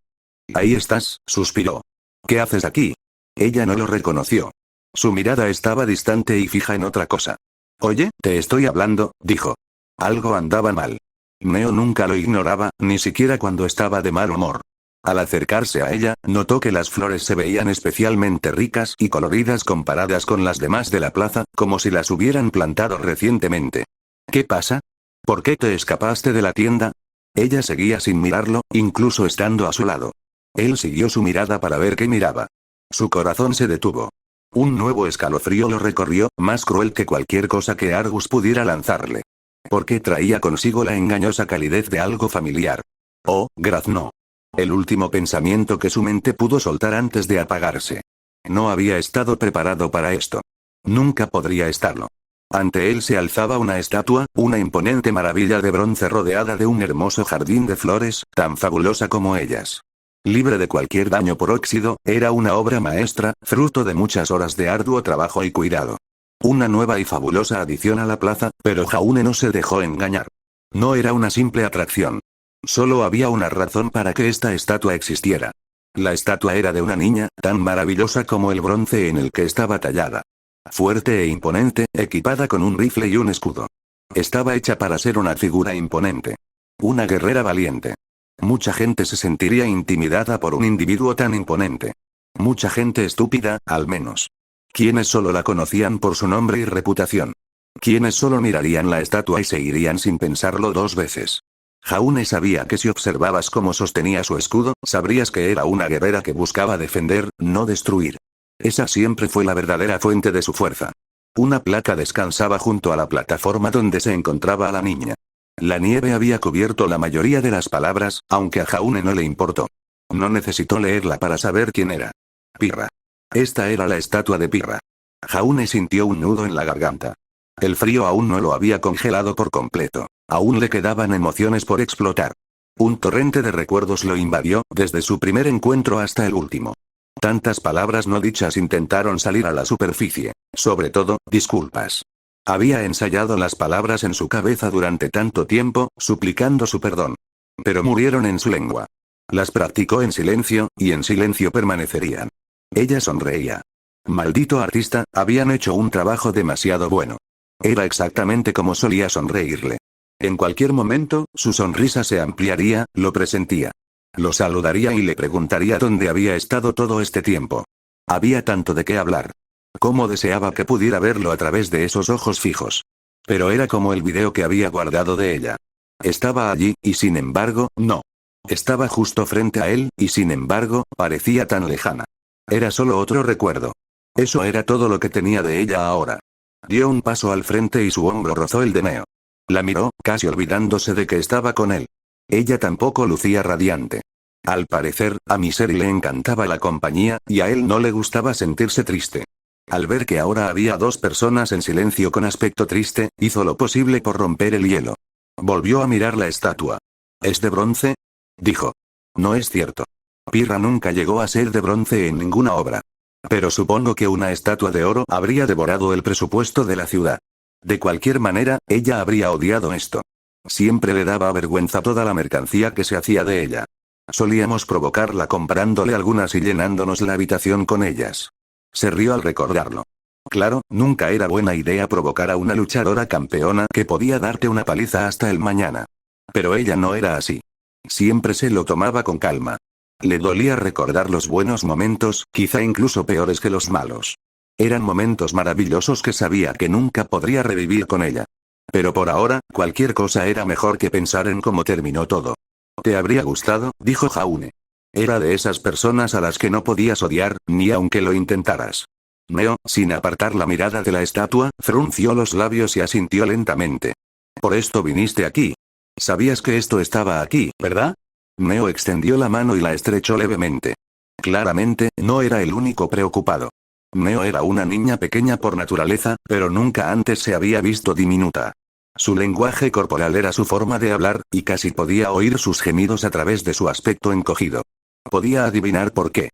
Ahí estás, suspiró. ¿Qué haces aquí? Ella no lo reconoció. Su mirada estaba distante y fija en otra cosa. Oye, te estoy hablando, dijo. Algo andaba mal. Neo nunca lo ignoraba, ni siquiera cuando estaba de mal humor. Al acercarse a ella, notó que las flores se veían especialmente ricas y coloridas comparadas con las demás de la plaza, como si las hubieran plantado recientemente. ¿Qué pasa? ¿Por qué te escapaste de la tienda? Ella seguía sin mirarlo, incluso estando a su lado. Él siguió su mirada para ver qué miraba. Su corazón se detuvo. Un nuevo escalofrío lo recorrió, más cruel que cualquier cosa que Argus pudiera lanzarle. Porque traía consigo la engañosa calidez de algo familiar. Oh, grazno. El último pensamiento que su mente pudo soltar antes de apagarse. No había estado preparado para esto. Nunca podría estarlo. Ante él se alzaba una estatua, una imponente maravilla de bronce rodeada de un hermoso jardín de flores, tan fabulosa como ellas. Libre de cualquier daño por óxido, era una obra maestra, fruto de muchas horas de arduo trabajo y cuidado. Una nueva y fabulosa adición a la plaza, pero Jaune no se dejó engañar. No era una simple atracción. Solo había una razón para que esta estatua existiera. La estatua era de una niña, tan maravillosa como el bronce en el que estaba tallada. Fuerte e imponente, equipada con un rifle y un escudo. Estaba hecha para ser una figura imponente. Una guerrera valiente. Mucha gente se sentiría intimidada por un individuo tan imponente. Mucha gente estúpida, al menos. Quienes solo la conocían por su nombre y reputación. Quienes solo mirarían la estatua y se irían sin pensarlo dos veces. Jaune sabía que si observabas cómo sostenía su escudo, sabrías que era una guerrera que buscaba defender, no destruir. Esa siempre fue la verdadera fuente de su fuerza. Una placa descansaba junto a la plataforma donde se encontraba la niña. La nieve había cubierto la mayoría de las palabras, aunque a Jaune no le importó. No necesitó leerla para saber quién era. Pirra. Esta era la estatua de Pirra. Jaune sintió un nudo en la garganta. El frío aún no lo había congelado por completo. Aún le quedaban emociones por explotar. Un torrente de recuerdos lo invadió, desde su primer encuentro hasta el último. Tantas palabras no dichas intentaron salir a la superficie. Sobre todo, disculpas. Había ensayado las palabras en su cabeza durante tanto tiempo, suplicando su perdón. Pero murieron en su lengua. Las practicó en silencio, y en silencio permanecerían. Ella sonreía. Maldito artista, habían hecho un trabajo demasiado bueno. Era exactamente como solía sonreírle. En cualquier momento, su sonrisa se ampliaría, lo presentía. Lo saludaría y le preguntaría dónde había estado todo este tiempo. Había tanto de qué hablar. Cómo deseaba que pudiera verlo a través de esos ojos fijos. Pero era como el video que había guardado de ella. Estaba allí, y sin embargo, no. Estaba justo frente a él, y sin embargo, parecía tan lejana. Era solo otro recuerdo. Eso era todo lo que tenía de ella ahora. Dio un paso al frente y su hombro rozó el de Neo. La miró, casi olvidándose de que estaba con él. Ella tampoco lucía radiante. Al parecer, a Misery le encantaba la compañía, y a él no le gustaba sentirse triste. Al ver que ahora había dos personas en silencio con aspecto triste, hizo lo posible por romper el hielo. Volvió a mirar la estatua. ¿Es de bronce?, dijo. No es cierto. Pirra nunca llegó a ser de bronce en ninguna obra. Pero supongo que una estatua de oro habría devorado el presupuesto de la ciudad. De cualquier manera, ella habría odiado esto. Siempre le daba vergüenza toda la mercancía que se hacía de ella. Solíamos provocarla comprándole algunas y llenándonos la habitación con ellas. Se rió al recordarlo. Claro, nunca era buena idea provocar a una luchadora campeona que podía darte una paliza hasta el mañana. Pero ella no era así. Siempre se lo tomaba con calma. Le dolía recordar los buenos momentos, quizá incluso peores que los malos. Eran momentos maravillosos que sabía que nunca podría revivir con ella. Pero por ahora, cualquier cosa era mejor que pensar en cómo terminó todo. ¿Te habría gustado?, dijo Jaune. Era de esas personas a las que no podías odiar, ni aunque lo intentaras. Neo, sin apartar la mirada de la estatua, frunció los labios y asintió lentamente. Por esto viniste aquí. Sabías que esto estaba aquí, ¿verdad? Neo extendió la mano y la estrechó levemente. Claramente, no era el único preocupado. Neo era una niña pequeña por naturaleza, pero nunca antes se había visto diminuta. Su lenguaje corporal era su forma de hablar, y casi podía oír sus gemidos a través de su aspecto encogido. Podía adivinar por qué.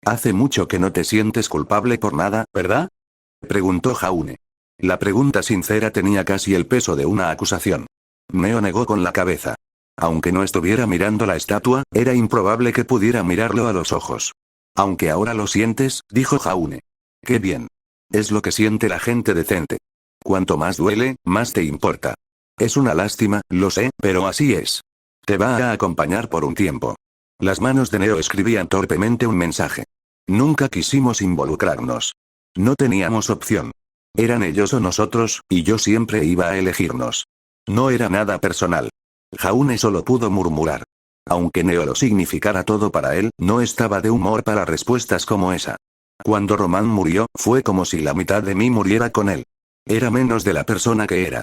Hace mucho que no te sientes culpable por nada, ¿verdad?, preguntó Jaune. La pregunta sincera tenía casi el peso de una acusación. Neo negó con la cabeza. Aunque no estuviera mirando la estatua, era improbable que pudiera mirarlo a los ojos. Aunque ahora lo sientes, dijo Jaune. Qué bien. Es lo que siente la gente decente. Cuanto más duele, más te importa. Es una lástima, lo sé, pero así es. Te va a acompañar por un tiempo. Las manos de Neo escribían torpemente un mensaje. Nunca quisimos involucrarnos. No teníamos opción. Eran ellos o nosotros, y yo siempre iba a elegirnos. No era nada personal. Jaune solo pudo murmurar. Aunque Neo lo significara todo para él, no estaba de humor para respuestas como esa. Cuando Román murió, fue como si la mitad de mí muriera con él. Era menos de la persona que era.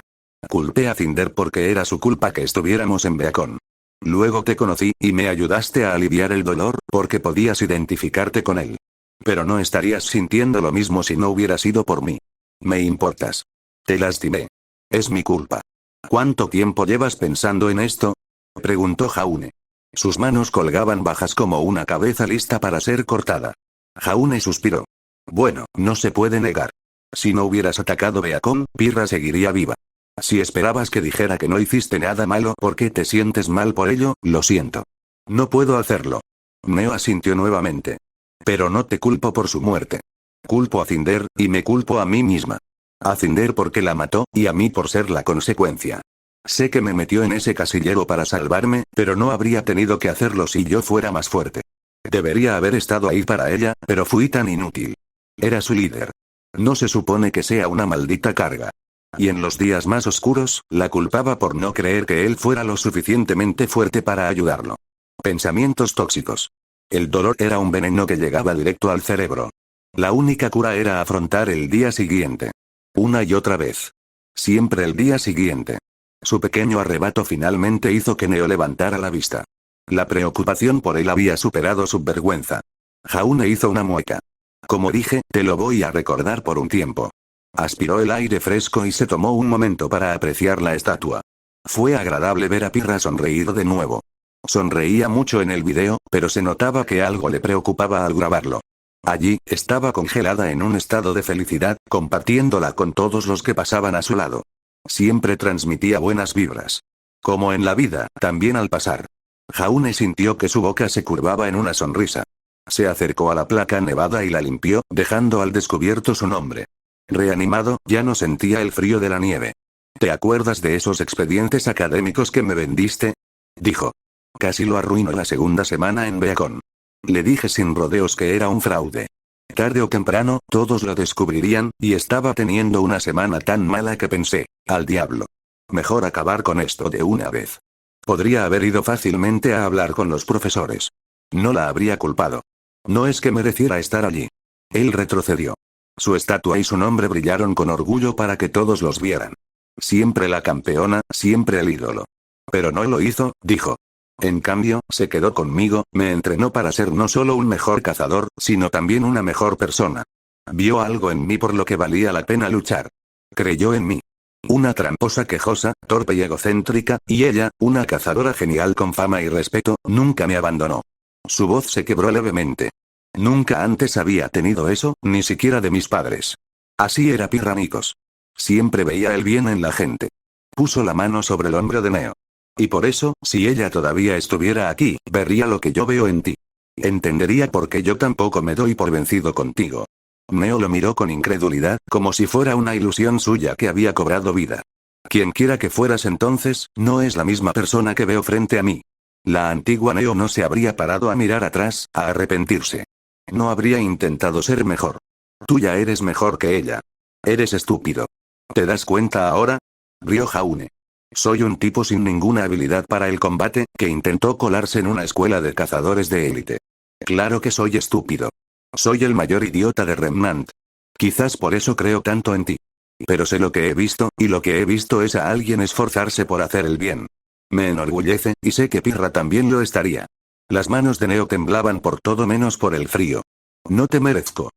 Culpé a Cinder porque era su culpa que estuviéramos en Beacon. Luego te conocí, y me ayudaste a aliviar el dolor, porque podías identificarte con él. Pero no estarías sintiendo lo mismo si no hubiera sido por mí. Me importas. Te lastimé. Es mi culpa. ¿Cuánto tiempo llevas pensando en esto?, preguntó Jaune. Sus manos colgaban bajas como una cabeza lista para ser cortada. Jaune suspiró. Bueno, no se puede negar. Si no hubieras atacado Beacon, Pirra seguiría viva. Si esperabas que dijera que no hiciste nada malo porque te sientes mal por ello, lo siento. No puedo hacerlo. Neo asintió nuevamente. Pero no te culpo por su muerte. Culpo a Cinder, y me culpo a mí misma. A Cinder porque la mató, y a mí por ser la consecuencia. Sé que me metió en ese casillero para salvarme, pero no habría tenido que hacerlo si yo fuera más fuerte. Debería haber estado ahí para ella, pero fui tan inútil. Era su líder. No se supone que sea una maldita carga. Y en los días más oscuros, la culpaba por no creer que él fuera lo suficientemente fuerte para ayudarlo. Pensamientos tóxicos. El dolor era un veneno que llegaba directo al cerebro. La única cura era afrontar el día siguiente. Una y otra vez. Siempre el día siguiente. Su pequeño arrebato finalmente hizo que Neo levantara la vista. La preocupación por él había superado su vergüenza. Jaune hizo una mueca. Como dije, te lo voy a recordar por un tiempo. Aspiró el aire fresco y se tomó un momento para apreciar la estatua. Fue agradable ver a Pirra sonreír de nuevo. Sonreía mucho en el video, pero se notaba que algo le preocupaba al grabarlo. Allí, estaba congelada en un estado de felicidad, compartiéndola con todos los que pasaban a su lado. Siempre transmitía buenas vibras. Como en la vida, también al pasar. Jaune sintió que su boca se curvaba en una sonrisa. Se acercó a la placa nevada y la limpió, dejando al descubierto su nombre. Reanimado, ya no sentía el frío de la nieve. ¿Te acuerdas de esos expedientes académicos que me vendiste? Dijo. Casi lo arruinó la segunda semana en Beacon. Le dije sin rodeos que era un fraude. Tarde o temprano, todos lo descubrirían, y estaba teniendo una semana tan mala que pensé, al diablo. Mejor acabar con esto de una vez. Podría haber ido fácilmente a hablar con los profesores. No la habría culpado. No es que mereciera estar allí. Él retrocedió. Su estatua y su nombre brillaron con orgullo para que todos los vieran. Siempre la campeona, siempre el ídolo. Pero no lo hizo, dijo. En cambio, se quedó conmigo, me entrenó para ser no solo un mejor cazador, sino también una mejor persona. Vio algo en mí por lo que valía la pena luchar. Creyó en mí. Una tramposa quejosa, torpe y egocéntrica, y ella, una cazadora genial con fama y respeto, nunca me abandonó. Su voz se quebró levemente. Nunca antes había tenido eso, ni siquiera de mis padres. Así era Pirra, amigos. Siempre veía el bien en la gente. Puso la mano sobre el hombro de Neo. Y por eso, si ella todavía estuviera aquí, vería lo que yo veo en ti. Entendería por qué yo tampoco me doy por vencido contigo. Neo lo miró con incredulidad, como si fuera una ilusión suya que había cobrado vida. Quienquiera que fueras entonces, no es la misma persona que veo frente a mí. La antigua Neo no se habría parado a mirar atrás, a arrepentirse. No habría intentado ser mejor. Tú ya eres mejor que ella. Eres estúpido. ¿Te das cuenta ahora? Rió Jaune. Soy un tipo sin ninguna habilidad para el combate, que intentó colarse en una escuela de cazadores de élite. Claro que soy estúpido. Soy el mayor idiota de Remnant. Quizás por eso creo tanto en ti. Pero sé lo que he visto, y lo que he visto es a alguien esforzarse por hacer el bien. Me enorgullece, y sé que Pirra también lo estaría. Las manos de Neo temblaban por todo menos por el frío. No te merezco.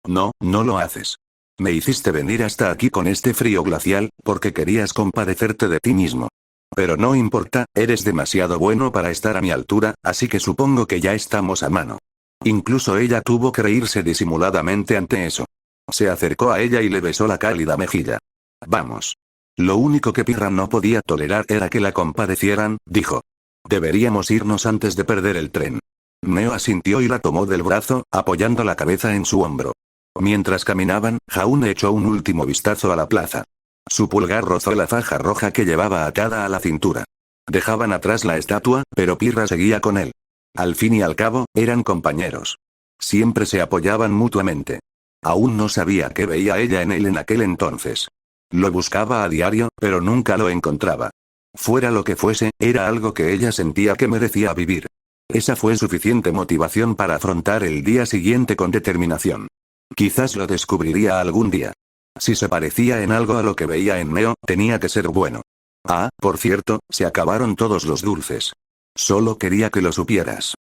No, no lo haces. Me hiciste venir hasta aquí con este frío glacial, porque querías compadecerte de ti mismo. Pero no importa, eres demasiado bueno para estar a mi altura, así que supongo que ya estamos a mano. Incluso ella tuvo que reírse disimuladamente ante eso. Se acercó a ella y le besó la cálida mejilla. Vamos. Lo único que Pirra no podía tolerar era que la compadecieran, dijo. Deberíamos irnos antes de perder el tren. Neo asintió y la tomó del brazo, apoyando la cabeza en su hombro. Mientras caminaban, Jaune echó un último vistazo a la plaza. Su pulgar rozó la faja roja que llevaba atada a la cintura. Dejaban atrás la estatua, pero Pirra seguía con él. Al fin y al cabo, eran compañeros. Siempre se apoyaban mutuamente. Aún no sabía qué veía ella en él en aquel entonces. Lo buscaba a diario, pero nunca lo encontraba. Fuera lo que fuese, era algo que ella sentía que merecía vivir. Esa fue suficiente motivación para afrontar el día siguiente con determinación. Quizás lo descubriría algún día. Si se parecía en algo a lo que veía en Neo, tenía que ser bueno. Ah, por cierto, se acabaron todos los dulces. Solo quería que lo supieras.